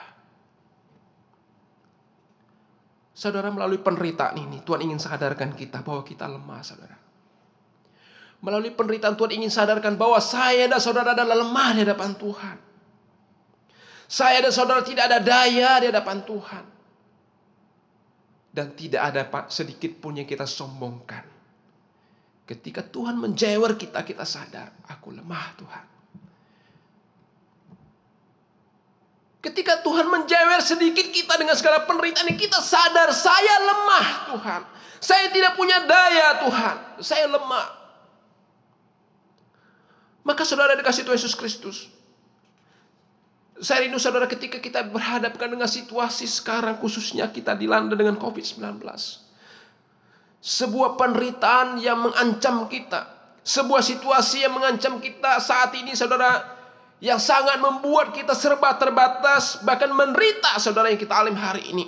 Speaker 3: Saudara, melalui penderitaan ini Tuhan ingin sadarkan kita bahwa kita lemah, saudara. Melalui penderitaan Tuhan ingin sadarkan bahwa saya dan saudara adalah lemah di hadapan Tuhan. Saya dan saudara tidak ada daya di hadapan Tuhan. Dan tidak ada sedikit pun yang kita sombongkan. Ketika Tuhan menjewer kita, kita sadar, aku lemah, Tuhan. Ketika Tuhan menjewer sedikit kita dengan segala penderitaan ini, kita sadar, saya lemah, Tuhan. Saya tidak punya daya, Tuhan. Saya lemah. Maka saudara dikasih Tuhan Yesus Kristus, saya rindu saudara ketika kita berhadapkan dengan situasi sekarang, khususnya kita dilanda dengan COVID-19. Sebuah penderitaan yang mengancam kita. Sebuah situasi yang mengancam kita saat ini, saudara, yang sangat membuat kita serba terbatas, bahkan menderita, saudara, yang kita alami hari ini.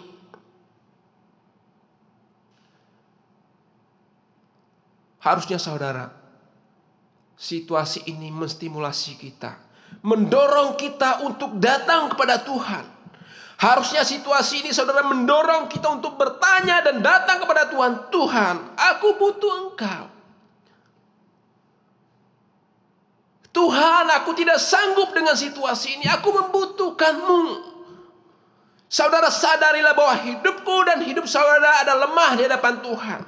Speaker 3: Harusnya, saudara, situasi ini menstimulasi kita, mendorong kita untuk datang kepada Tuhan. Harusnya situasi ini, saudara, mendorong kita untuk bertanya dan datang kepada Tuhan. Tuhan, aku butuh Engkau. Tuhan, aku tidak sanggup dengan situasi ini. Aku membutuhkan-Mu. Saudara, sadarilah bahwa hidupku dan hidup saudara ada lemah di hadapan Tuhan.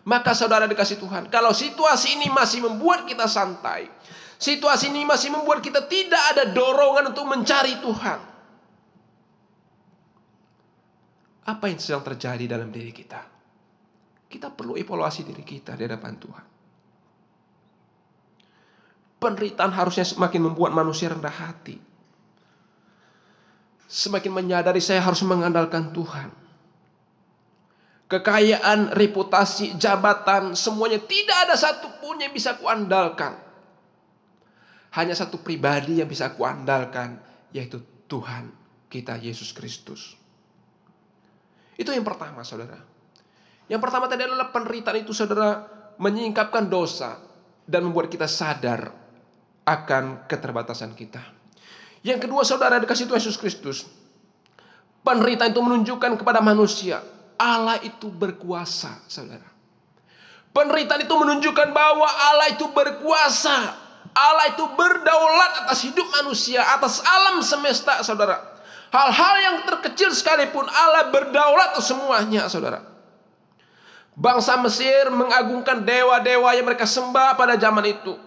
Speaker 3: Maka saudara dikasih Tuhan, kalau situasi ini masih membuat kita santai, situasi ini masih membuat kita tidak ada dorongan untuk mencari Tuhan, apa yang sedang terjadi dalam diri kita? Kita perlu evaluasi diri kita di hadapan Tuhan. Penderitaan harusnya semakin membuat manusia rendah hati, semakin menyadari saya harus mengandalkan Tuhan. Kekayaan, reputasi, jabatan, semuanya tidak ada satupun yang bisa kuandalkan. Hanya satu pribadi yang bisa kuandalkan, yaitu Tuhan kita Yesus Kristus. Itu yang pertama, saudara. Yang pertama tadi adalah penderitaan itu, saudara, menyingkapkan dosa dan membuat kita sadar akan keterbatasan kita. Yang kedua, saudara, dikasih Tuhan Yesus Kristus, penderitaan itu menunjukkan kepada manusia Allah itu berkuasa, saudara. Penderitaan itu menunjukkan bahwa Allah itu berkuasa. Allah itu berdaulat atas hidup manusia, atas alam semesta, saudara. Hal-hal yang terkecil sekalipun Allah berdaulat atas semuanya, saudara. Bangsa Mesir mengagungkan dewa-dewa yang mereka sembah pada zaman itu.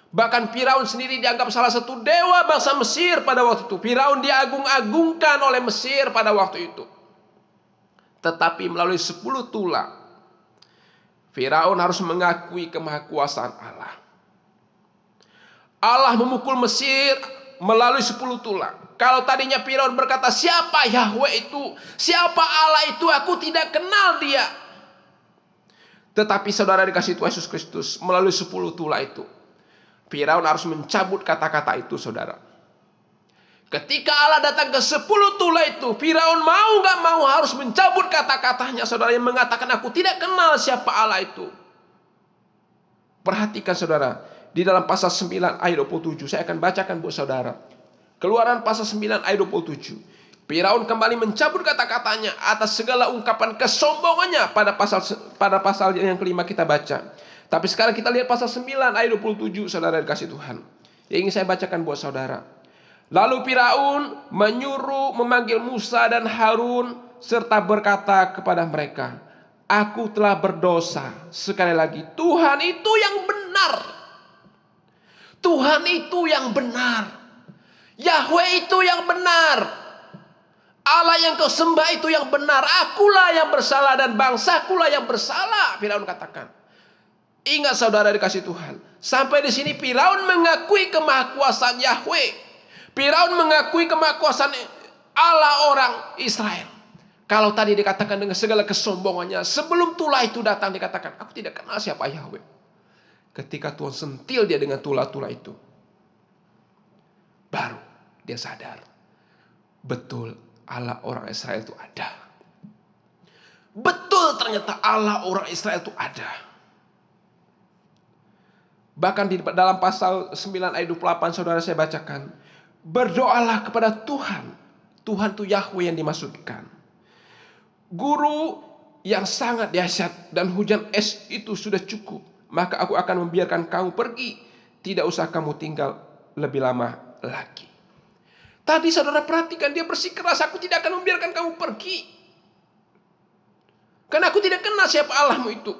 Speaker 3: Bahkan Firaun sendiri dianggap salah satu dewa bangsa Mesir pada waktu itu. Firaun diagung-agungkan oleh Mesir pada waktu itu. Tetapi melalui 10 tulah, Firaun harus mengakui kemahakuasaan Allah. Allah memukul Mesir melalui 10 tulah. Kalau tadinya Firaun berkata, siapa Yahweh itu? Siapa Allah itu? Aku tidak kenal dia. Tetapi saudara dikasih Tuhan Yesus Kristus, melalui 10 tulah itu, Firaun harus mencabut kata-kata itu, saudara. Ketika Allah datang ke 10 tulah itu, Firaun mau gak mau harus mencabut kata-katanya, saudara, yang mengatakan aku tidak kenal siapa Allah itu. Perhatikan saudara, di dalam pasal 9 ayat 27, saya akan bacakan buat saudara. Keluaran pasal 9 ayat 27. Firaun kembali mencabut kata-katanya atas segala ungkapan kesombongannya pada pasal yang kelima kita baca. Tapi sekarang kita lihat pasal 9 ayat 27, saudara dikasih Tuhan. Yang ingin saya bacakan buat saudara. Lalu Firaun menyuruh memanggil Musa dan Harun serta berkata kepada mereka, aku telah berdosa. Sekali lagi, Tuhan itu yang benar. Tuhan itu yang benar. Yahweh itu yang benar. Allah yang kau sembah itu yang benar. Akulah yang bersalah dan bangsakulah yang bersalah, Firaun katakan. Ingat saudara dikasih Tuhan, sampai di sini Firaun mengakui kemahakuasaan Yahweh. Firaun mengakui kemahakuasaan Allah orang Israel. Kalau tadi dikatakan dengan segala kesombongannya, sebelum tulah itu datang dikatakan, aku tidak kenal siapa Yahweh. Ketika Tuhan sentil dia dengan tulah-tulah itu, baru dia sadar, betul Allah orang Israel itu ada. Betul ternyata Allah orang Israel itu ada. Bahkan di dalam pasal 9 ayat 28 saudara saya bacakan, berdoalah kepada Tuhan. Tuhan itu Yahweh yang dimaksudkan. Guru yang sangat dahsyat dan hujan es itu sudah cukup. Maka aku akan membiarkan kamu pergi. Tidak usah kamu tinggal lebih lama lagi. Tadi saudara perhatikan, dia bersikeras, aku tidak akan membiarkan kamu pergi. Karena aku tidak kenal siapa Allahmu itu.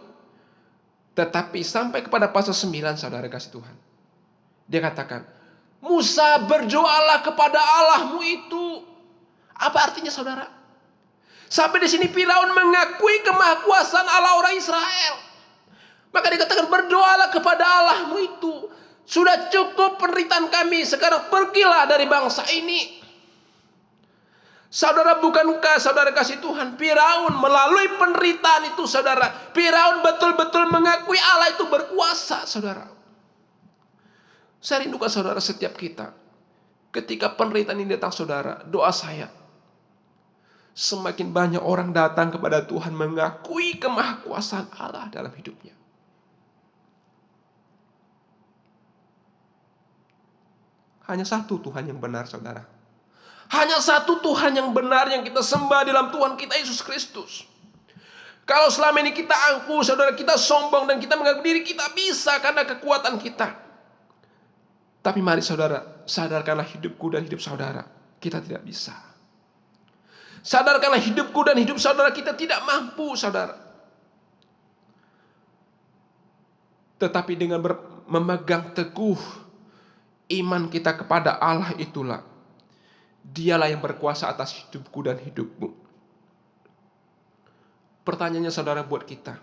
Speaker 3: Tetapi sampai kepada pasal 9 saudara kasih Tuhan. Dia katakan, Musa berdoalah kepada Allahmu itu. Apa artinya saudara? Sampai di sini Firaun mengakui kemahakuasaan Allah orang Israel. Maka dikatakan berdoalah kepada Allahmu itu. Sudah cukup penderitaan kami, sekarang pergilah dari bangsa ini. Saudara, bukankah saudara kasih Tuhan, Firaun melalui penderitaan itu saudara, Firaun betul-betul mengakui Allah itu berkuasa saudara. Saya rindukan saudara setiap kita, ketika penderitaan ini datang saudara, doa saya, semakin banyak orang datang kepada Tuhan mengakui kemahakuasaan Allah dalam hidupnya. Hanya satu Tuhan yang benar saudara. Hanya satu Tuhan yang benar yang kita sembah dalam Tuhan kita Yesus Kristus. Kalau selama ini kita angkuh saudara, kita sombong dan kita menganggap diri kita bisa karena kekuatan kita. Tapi mari saudara, sadarkanlah hidupku dan hidup saudara, kita tidak bisa. Sadarkanlah hidupku dan hidup saudara, kita tidak mampu saudara. Tetapi dengan memegang teguh iman kita kepada Allah itulah, Dialah yang berkuasa atas hidupku dan hidupmu. Pertanyaannya saudara buat kita,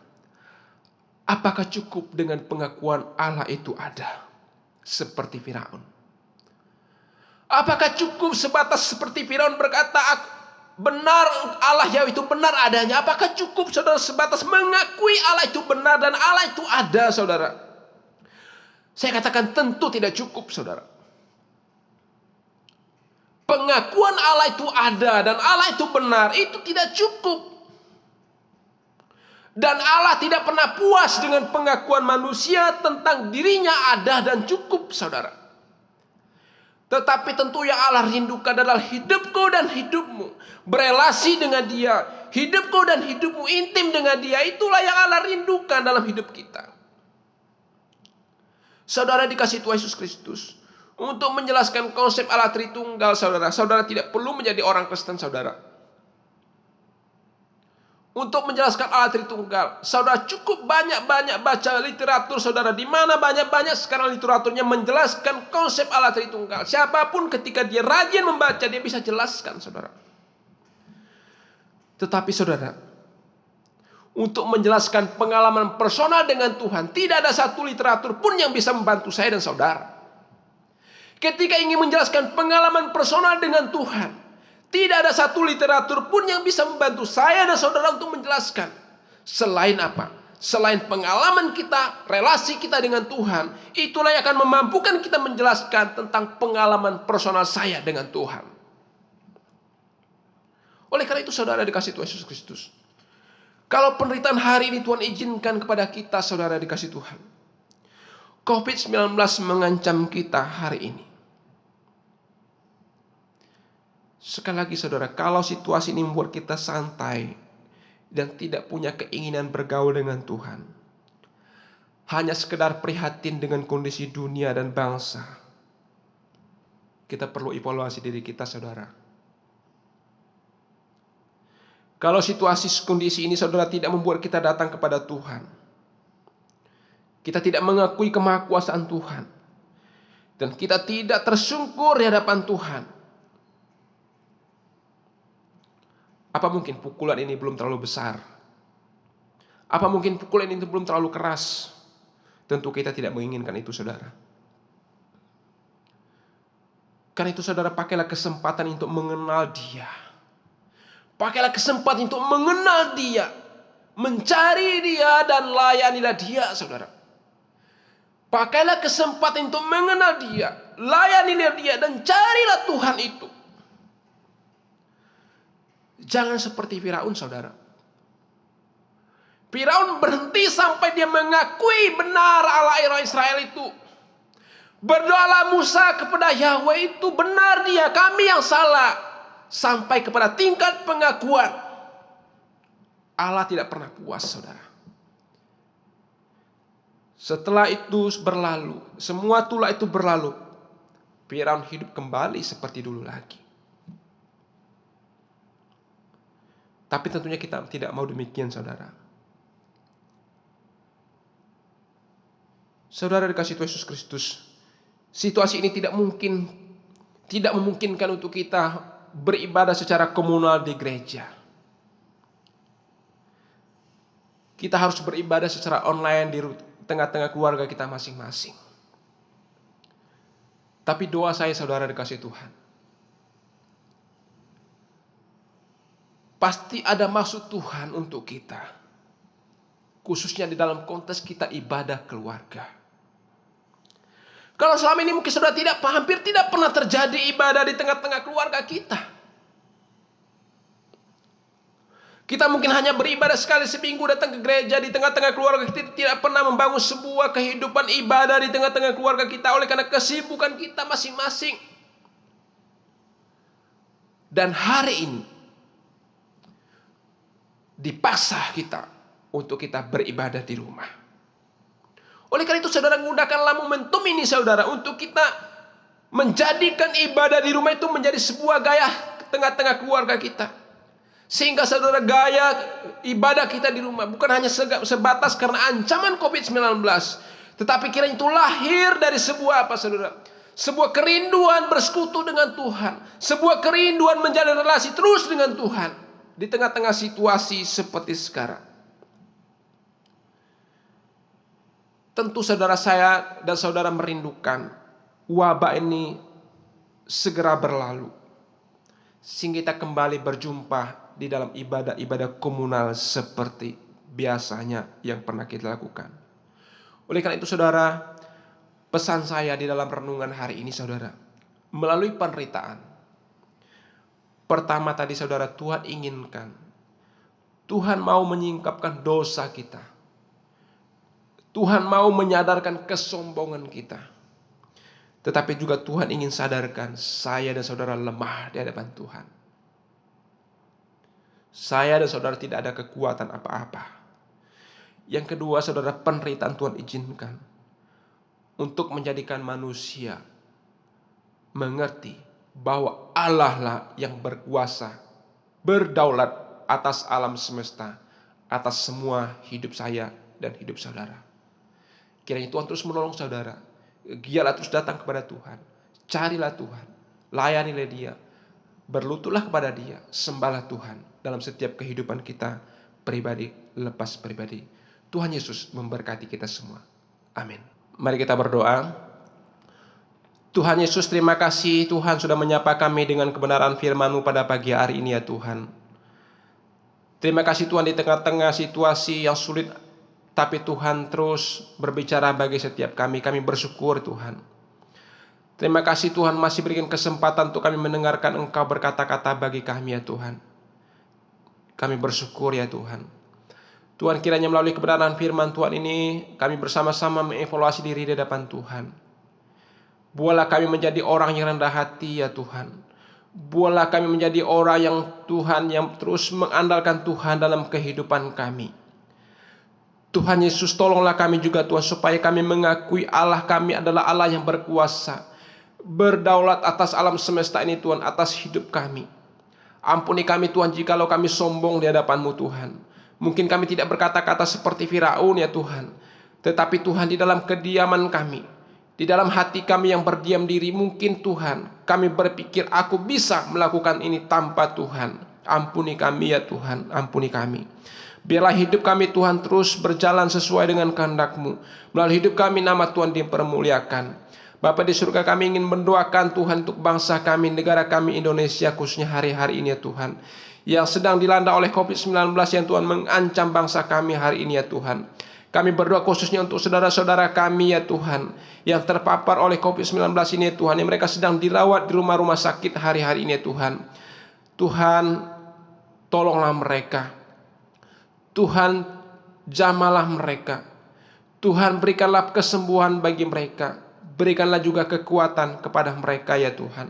Speaker 3: apakah cukup dengan pengakuan Allah itu ada seperti Firaun? Apakah cukup sebatas seperti Firaun berkata benar Allah Yahweh itu benar adanya? Apakah cukup saudara sebatas mengakui Allah itu benar dan Allah itu ada saudara? Saya katakan tentu tidak cukup saudara. Pengakuan Allah itu ada dan Allah itu benar itu tidak cukup. Dan Allah tidak pernah puas dengan pengakuan manusia tentang dirinya ada dan cukup saudara. Tetapi tentu yang Allah rindukan adalah hidupku dan hidupmu berelasi dengan Dia. Hidupku dan hidupmu intim dengan Dia, itulah yang Allah rindukan dalam hidup kita. Saudara dikasih Tuhan Yesus Kristus, untuk menjelaskan konsep Allah Tritunggal saudara, saudara tidak perlu menjadi orang Kristen saudara. untuk menjelaskan Allah Tritunggal. Saudara cukup banyak-banyak baca literatur saudara, di mana banyak-banyak sekarang literaturnya menjelaskan konsep Allah Tritunggal. Siapapun ketika dia rajin membaca, dia bisa jelaskan saudara. Tetapi saudara, untuk menjelaskan pengalaman personal dengan Tuhan, tidak ada satu literatur pun yang bisa membantu saya dan saudara. Ketika ingin menjelaskan pengalaman personal dengan Tuhan, tidak ada satu literatur pun yang bisa membantu saya dan saudara untuk menjelaskan. Selain apa? Selain pengalaman kita, relasi kita dengan Tuhan, itulah yang akan memampukan kita menjelaskan tentang pengalaman personal saya dengan Tuhan. Oleh karena itu saudara dikasih Tuhan Yesus Kristus, kalau penderitaan hari ini Tuhan izinkan kepada kita, saudara dikasih Tuhan, COVID-19 mengancam kita hari ini. Sekali lagi saudara, kalau situasi ini membuat kita santai dan tidak punya keinginan bergaul dengan Tuhan, hanya sekedar prihatin dengan kondisi dunia dan bangsa, kita perlu evaluasi diri kita saudara. Kalau situasi kondisi ini saudara tidak membuat kita datang kepada Tuhan, kita tidak mengakui kemahakuasaan Tuhan, dan kita tidak tersungkur di hadapan Tuhan, apa mungkin pukulan ini belum terlalu besar? Apa mungkin pukulan ini belum terlalu keras? Tentu kita tidak menginginkan itu saudara. Karena itu saudara, pakailah kesempatan untuk mengenal Dia. Pakailah kesempatan untuk mengenal Dia, mencari Dia dan layanilah Dia saudara. Pakailah kesempatan untuk mengenal Dia, layanilah Dia dan carilah Tuhan itu. Jangan seperti Firaun saudara. Firaun berhenti sampai dia mengakui benar Allah Israel itu. Berdoalah Musa kepada Yahweh itu, benar Dia, kami yang salah. Sampai kepada tingkat pengakuan. Allah tidak pernah puas saudara. Setelah itu berlalu, semua tulah itu berlalu, Firaun hidup kembali seperti dulu lagi. Tapi tentunya kita tidak mau demikian saudara. Saudara dikasih Tuhan Yesus Kristus, situasi ini tidak memungkinkan untuk kita beribadah secara komunal di gereja. Kita harus beribadah secara online di tengah-tengah keluarga kita masing-masing. Tapi doa saya saudara dikasih Tuhan, pasti ada maksud Tuhan untuk kita, khususnya di dalam konteks kita ibadah keluarga. Kalau selama ini mungkin saudara hampir tidak pernah terjadi ibadah di tengah-tengah keluarga kita. Kita mungkin hanya beribadah sekali seminggu, datang ke gereja di tengah-tengah keluarga kita, tidak pernah membangun sebuah kehidupan ibadah di tengah-tengah keluarga kita oleh karena kesibukan kita masing-masing. Dan hari ini dipaksa kita untuk kita beribadah di rumah. Oleh karena itu saudara, gunakanlah momentum ini saudara untuk kita menjadikan ibadah di rumah itu menjadi sebuah gaya tengah-tengah keluarga kita. Sehingga saudara, gaya ibadah kita di rumah bukan hanya sebatas karena ancaman COVID-19, tetapi kiranya itu lahir dari sebuah apa saudara? Sebuah kerinduan bersekutu dengan Tuhan, sebuah kerinduan menjalin relasi terus dengan Tuhan di tengah-tengah situasi seperti sekarang. Tentu saudara, saya dan saudara merindukan wabah ini segera berlalu, sehingga kita kembali berjumpa di dalam ibadah-ibadah komunal seperti biasanya yang pernah kita lakukan. Oleh karena itu saudara, pesan saya di dalam renungan hari ini saudara, melalui penderitaan. Pertama tadi saudara, Tuhan inginkan, Tuhan mau menyingkapkan dosa kita. Tuhan mau menyadarkan kesombongan kita. Tetapi juga Tuhan ingin sadarkan saya dan saudara lemah di hadapan Tuhan. Saya dan saudara tidak ada kekuatan apa-apa. Yang kedua saudara, penderitaan Tuhan izinkan untuk menjadikan manusia mengerti bahwa Allah lah yang berkuasa, berdaulat atas alam semesta, atas semua hidup saya dan hidup saudara. Kiranya Tuhan terus menolong saudara. Giatlah terus datang kepada Tuhan. Carilah Tuhan. Layanilah Dia. Berlututlah kepada Dia. Sembahlah Tuhan dalam setiap kehidupan kita, pribadi lepas pribadi. Tuhan Yesus memberkati kita semua. Amin. Mari kita berdoa. Tuhan Yesus, terima kasih Tuhan sudah menyapa kami dengan kebenaran firman-Mu pada pagi hari ini ya Tuhan. Terima kasih Tuhan, di tengah-tengah situasi yang sulit, tapi Tuhan terus berbicara bagi setiap kami. Kami bersyukur Tuhan. Terima kasih Tuhan masih berikan kesempatan untuk kami mendengarkan Engkau berkata-kata bagi kami ya Tuhan. Kami bersyukur ya Tuhan. Tuhan, kiranya melalui kebenaran firman Tuhan ini, kami bersama-sama mengevaluasi diri di hadapan Tuhan. Buatlah kami menjadi orang yang rendah hati ya Tuhan. Buatlah kami menjadi orang yang Tuhan, yang terus mengandalkan Tuhan dalam kehidupan kami. Tuhan Yesus, tolonglah kami juga Tuhan, supaya kami mengakui Allah kami adalah Allah yang berkuasa, berdaulat atas alam semesta ini Tuhan, atas hidup kami. Ampuni kami Tuhan jikalau kami sombong di hadapan-Mu Tuhan. Mungkin kami tidak berkata-kata seperti Firaun ya Tuhan, tetapi Tuhan di dalam kediaman kami, di dalam hati kami yang berdiam diri, mungkin Tuhan kami berpikir aku bisa melakukan ini tanpa Tuhan. Ampuni kami ya Tuhan, ampuni kami. Biarlah hidup kami Tuhan terus berjalan sesuai dengan kehendak-Mu. Melalui hidup kami nama Tuhan dipermuliakan. Bapa di surga, kami ingin mendoakan Tuhan untuk bangsa kami, negara kami Indonesia khususnya hari-hari ini ya Tuhan, yang sedang dilanda oleh COVID-19 yang Tuhan mengancam bangsa kami hari ini ya Tuhan. Kami berdoa khususnya untuk saudara-saudara kami ya Tuhan, yang terpapar oleh COVID-19 ini ya Tuhan, yang mereka sedang dirawat di rumah-rumah sakit hari-hari ini ya Tuhan. Tuhan, tolonglah mereka. Tuhan, jamalah mereka. Tuhan, berikanlah kesembuhan bagi mereka. Berikanlah juga kekuatan kepada mereka ya Tuhan.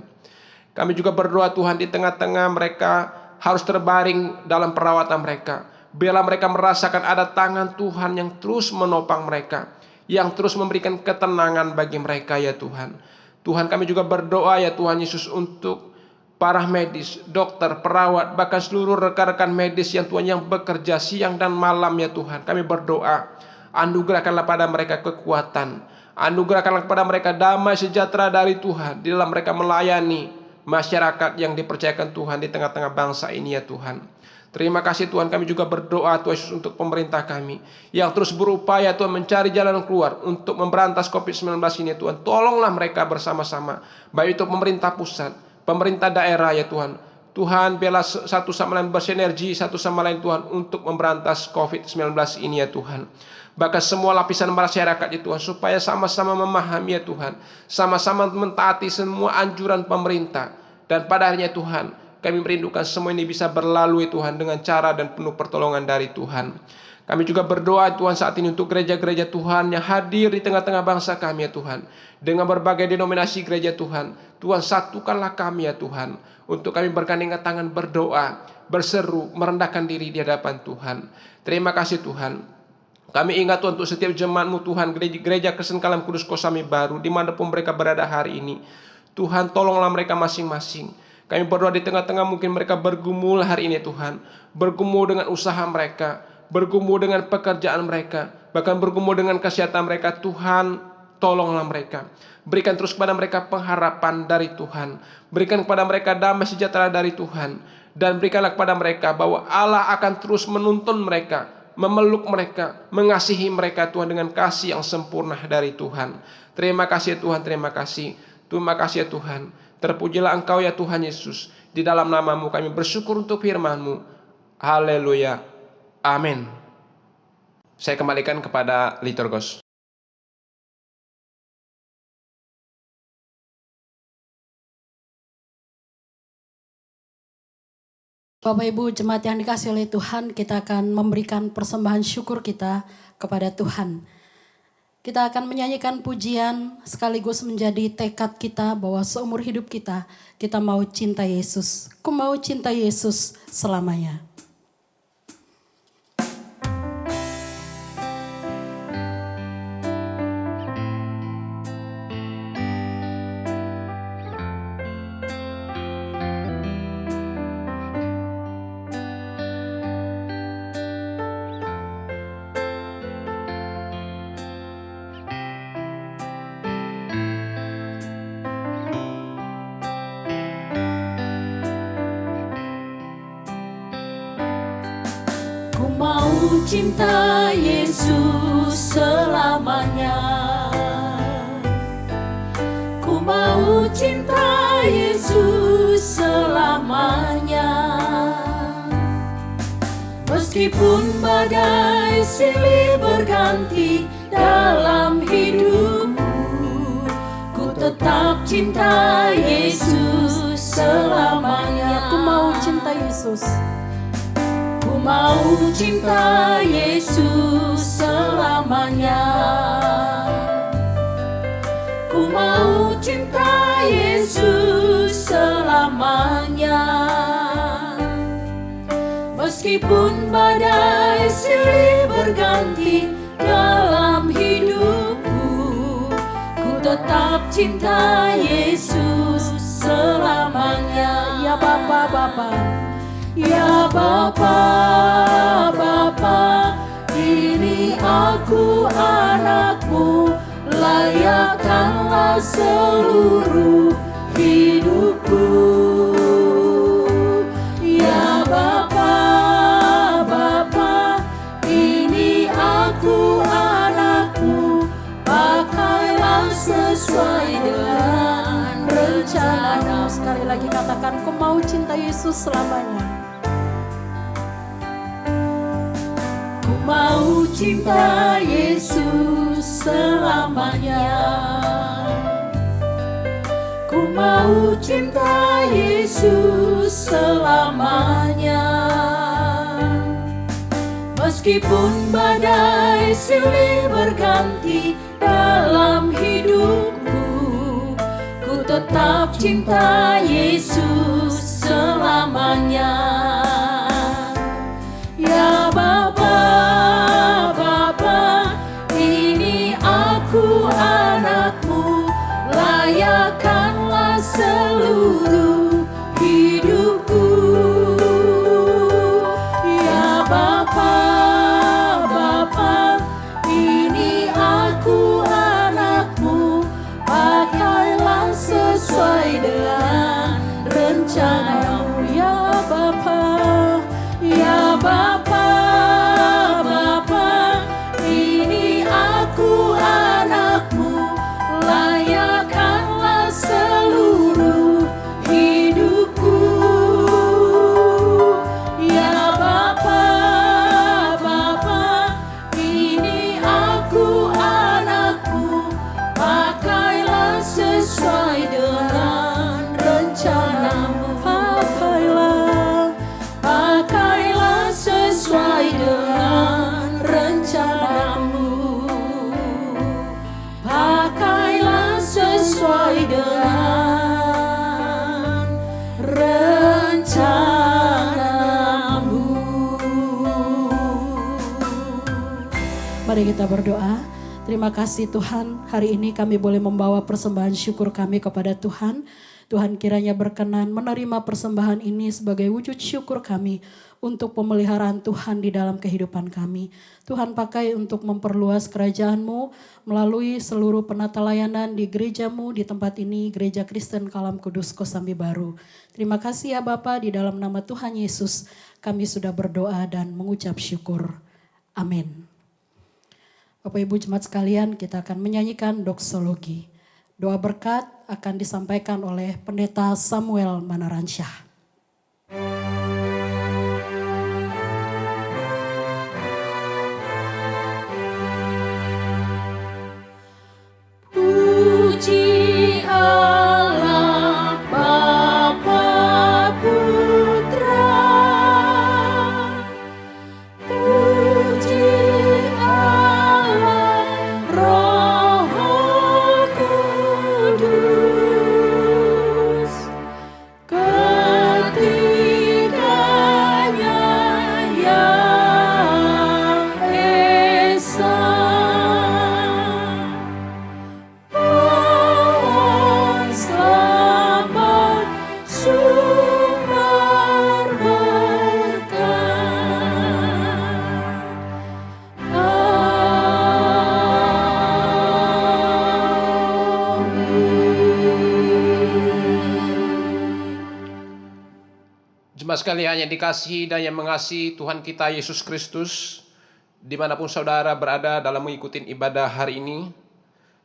Speaker 3: Kami juga berdoa Tuhan, di tengah-tengah mereka harus terbaring dalam perawatan mereka, biarlah mereka merasakan ada tangan Tuhan yang terus menopang mereka, yang terus memberikan ketenangan bagi mereka ya Tuhan. Tuhan, kami juga berdoa ya Tuhan Yesus untuk para medis, dokter, perawat, bahkan seluruh rekan-rekan medis yang Tuhan yang bekerja siang dan malam ya Tuhan. Kami berdoa, anugerahkanlah pada mereka kekuatan, anugerahkanlah kepada mereka damai sejahtera dari Tuhan di dalam mereka melayani masyarakat yang dipercayakan Tuhan di tengah-tengah bangsa ini ya Tuhan. Terima kasih Tuhan, kami juga berdoa Tuhan Yesus untuk pemerintah kami yang terus berupaya Tuhan mencari jalan keluar untuk memberantas COVID-19 ini Tuhan. Tolonglah mereka bersama-sama, baik itu pemerintah pusat, pemerintah daerah ya Tuhan. Tuhan, biarlah satu sama lain bersinergi satu sama lain Tuhan untuk memberantas COVID-19 ini ya Tuhan. Bahkan semua lapisan masyarakat ya Tuhan, supaya sama-sama memahami ya Tuhan, sama-sama mentaati semua anjuran pemerintah. Dan pada akhirnya Tuhan, kami merindukan semua ini bisa berlalu ya Tuhan dengan cara dan penuh pertolongan dari Tuhan. Kami juga berdoa Tuhan saat ini untuk gereja-gereja Tuhan yang hadir di tengah-tengah bangsa kami ya Tuhan, dengan berbagai denominasi gereja Tuhan. Tuhan, satukanlah kami ya Tuhan, untuk kami bergandingan tangan berdoa, berseru, merendahkan diri di hadapan Tuhan. Terima kasih Tuhan. Kami ingat Tuhan untuk setiap jemaat-Mu Tuhan, gereja Kristen Kalam Kudus Kosambi Baru, dimanapun mereka berada hari ini. Tuhan, tolonglah mereka masing-masing. Kami berdoa di tengah-tengah mungkin mereka bergumul hari ini Tuhan, bergumul dengan usaha mereka, bergumul dengan pekerjaan mereka, bahkan bergumul dengan kesehatan mereka. Tuhan, tolonglah mereka. Berikan terus kepada mereka pengharapan dari Tuhan. Berikan kepada mereka damai sejahtera dari Tuhan. Dan berikanlah kepada mereka bahwa Allah akan terus menuntun mereka, memeluk mereka, mengasihi mereka Tuhan dengan kasih yang sempurna dari Tuhan. Terima kasih Tuhan, terima kasih. Terima kasih ya Tuhan. Terpujilah Engkau ya Tuhan Yesus. Di dalam nama-Mu kami bersyukur untuk firman-Mu. Haleluya. Amin. Saya kembalikan kepada liturgos.
Speaker 1: Bapak Ibu jemaat yang dikasihi oleh Tuhan, kita akan memberikan persembahan syukur kita kepada Tuhan. Kita akan menyanyikan pujian sekaligus menjadi tekad kita bahwa seumur hidup kita mau cinta Yesus. Ku mau cinta Yesus selamanya. Ku mau cinta Yesus selamanya. Ku mau cinta Yesus selamanya. Meskipun badai silih berganti dalam hidupku, ku tetap cinta Yesus selamanya. Ku mau cinta Yesus. Ku mau cinta Yesus selamanya. Ku mau cinta Yesus selamanya. Meskipun badai silih berganti dalam hidupku, ku tetap cinta Yesus selamanya. Ya Bapa, Bapa, ya Bapa, Bapa, ini aku anakmu, layakkanlah seluruh hidupku. Ya Bapa, Bapa, ini aku anakmu, pakailah sesuai dengan rencana-Mu. Sekali lagi katakan, ku mau cinta Yesus selamanya. Ku mau cinta Yesus selamanya. Ku mau cinta Yesus selamanya. Meskipun badai silih berganti dalam hidupku, ku tetap cinta Yesus selamanya. Ya Bapa, Bapa, ini aku anakmu, layakkanlah seluruh hidupku. Ya Bapa, Bapa, ini aku anakmu, pakailah sesuai dengan rencana-Mu. Ya Bapa, ya Bapa, Bapa, ini aku anakmu, layakkanlah seluruh hidupku. Ya Bapa, Bapa, ini aku anakmu, pakailah sesuai dengan rencana-Mu. Pakailah sesuai dengan rencana-Mu. Pakailah sesuai dengan rencana-Mu. Mari kita berdoa. Terima kasih Tuhan, hari ini kami boleh membawa persembahan syukur kami kepada Tuhan. Tuhan kiranya berkenan menerima persembahan ini sebagai wujud syukur kami untuk pemeliharaan Tuhan di dalam kehidupan kami. Tuhan pakai untuk memperluas kerajaan-Mu melalui seluruh penata layanan di gereja-Mu di tempat ini, Gereja Kristen Kalam Kudus Kosambi Baru. Terima kasih ya Bapa, di dalam nama Tuhan Yesus kami sudah berdoa dan mengucap syukur. Amin. Bapak Ibu Jemaat sekalian, kita akan menyanyikan doksologi. Doa berkat akan disampaikan oleh Pendeta Samuel Manaransyah. Puji Allah Bapa Putra, puji Allah Roh Kudus.
Speaker 3: Jemaat sekalian yang dikasihi dan yang mengasihi Tuhan kita Yesus Kristus, dimanapun saudara berada dalam mengikuti ibadah hari ini,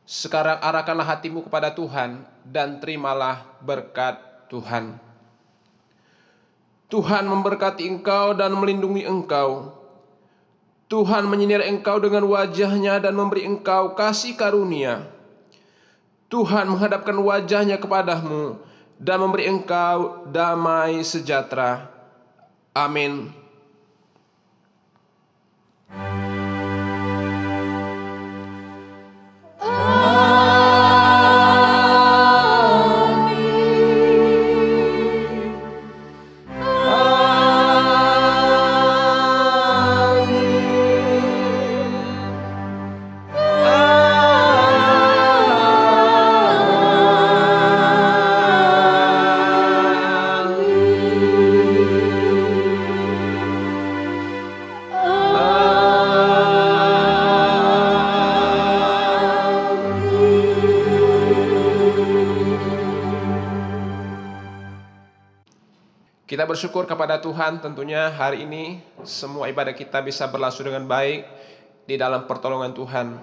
Speaker 3: sekarang arahkanlah hatimu kepada Tuhan dan terimalah berkat Tuhan. Tuhan memberkati engkau dan melindungi engkau. Tuhan menyinari engkau dengan wajah-Nya dan memberi engkau kasih karunia. Tuhan menghadapkan wajah-Nya kepadamu dan memberi engkau damai sejahtera. Amin. Kita bersyukur kepada Tuhan tentunya hari ini semua ibadah kita bisa berlangsung dengan baik di dalam pertolongan Tuhan.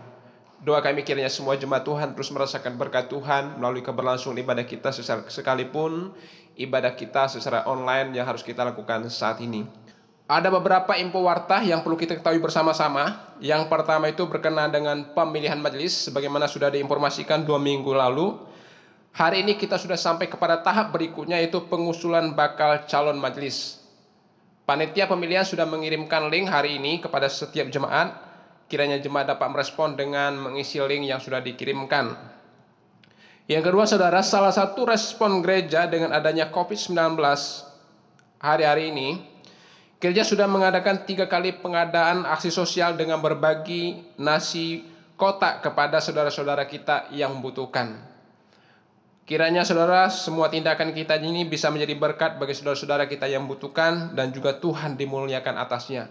Speaker 3: Doa kami kiranya semua jemaat Tuhan terus merasakan berkat Tuhan melalui keberlangsungan ibadah kita, sekalipun ibadah kita secara online yang harus kita lakukan saat ini. Ada beberapa info warta yang perlu kita ketahui bersama-sama. Yang pertama itu berkenaan dengan pemilihan majelis, sebagaimana sudah diinformasikan 2 minggu lalu. Hari ini kita sudah sampai kepada tahap berikutnya, yaitu pengusulan bakal calon majelis. Panitia pemilihan sudah mengirimkan link hari ini kepada setiap jemaat. Kiranya jemaat dapat merespon dengan mengisi link yang sudah dikirimkan. Yang kedua, saudara, salah satu respon gereja dengan adanya COVID-19 hari-hari ini, gereja sudah mengadakan 3 kali pengadaan aksi sosial dengan berbagi nasi kotak kepada saudara-saudara kita yang membutuhkan. Kiranya saudara, semua tindakan kita ini bisa menjadi berkat bagi saudara-saudara kita yang membutuhkan dan juga Tuhan dimuliakan atasnya.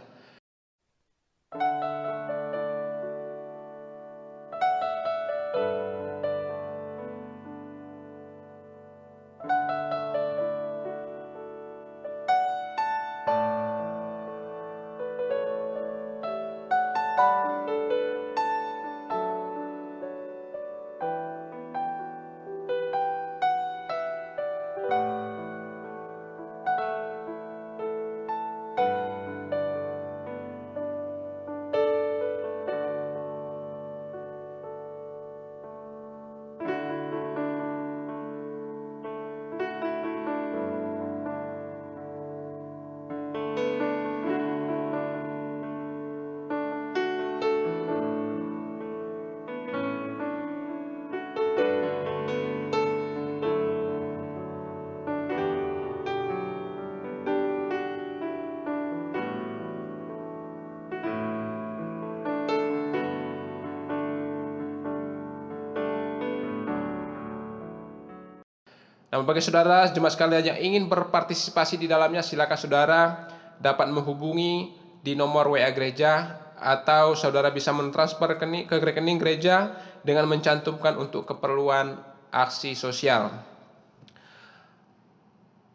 Speaker 3: Namun bagi saudara jemaat sekalian yang ingin berpartisipasi di dalamnya, silakan saudara dapat menghubungi di nomor WA gereja, atau saudara bisa mentransfer ke rekening gereja dengan mencantumkan untuk keperluan aksi sosial.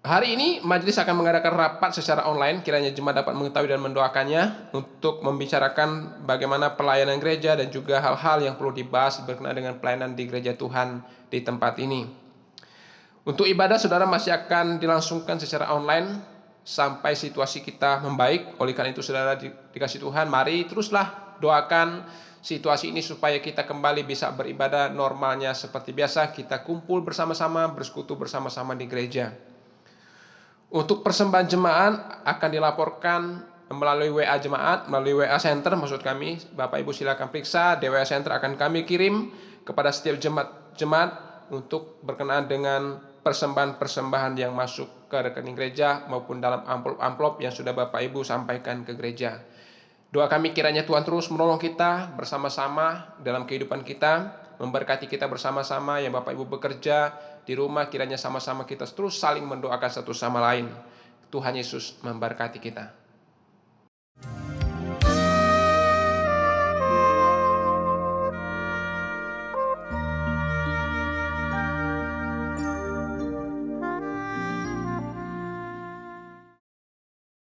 Speaker 3: Hari ini majelis akan mengadakan rapat secara online. Kiranya jemaat dapat mengetahui dan mendoakannya untuk membicarakan bagaimana pelayanan gereja dan juga hal-hal yang perlu dibahas berkenaan dengan pelayanan di gereja Tuhan di tempat ini. Untuk ibadah saudara masih akan dilangsungkan secara online sampai situasi kita membaik. Oleh karena itu saudara dikasih Tuhan, mari teruslah doakan situasi ini supaya kita kembali bisa beribadah normalnya seperti biasa. Kita kumpul bersama-sama, bersekutu bersama-sama di gereja. Untuk persembahan jemaat akan dilaporkan melalui WA jemaat, melalui WA Center maksud kami. Bapak Ibu silakan periksa, di WA Center akan kami kirim kepada setiap jemaat untuk berkenaan dengan persembahan-persembahan yang masuk ke rekening gereja maupun dalam amplop-amplop yang sudah Bapak Ibu sampaikan ke gereja. Doa kami kiranya Tuhan terus menolong kita bersama-sama dalam kehidupan kita, memberkati kita bersama-sama yang Bapak Ibu bekerja di rumah, kiranya sama-sama kita terus saling mendoakan satu sama lain. Tuhan Yesus memberkati kita.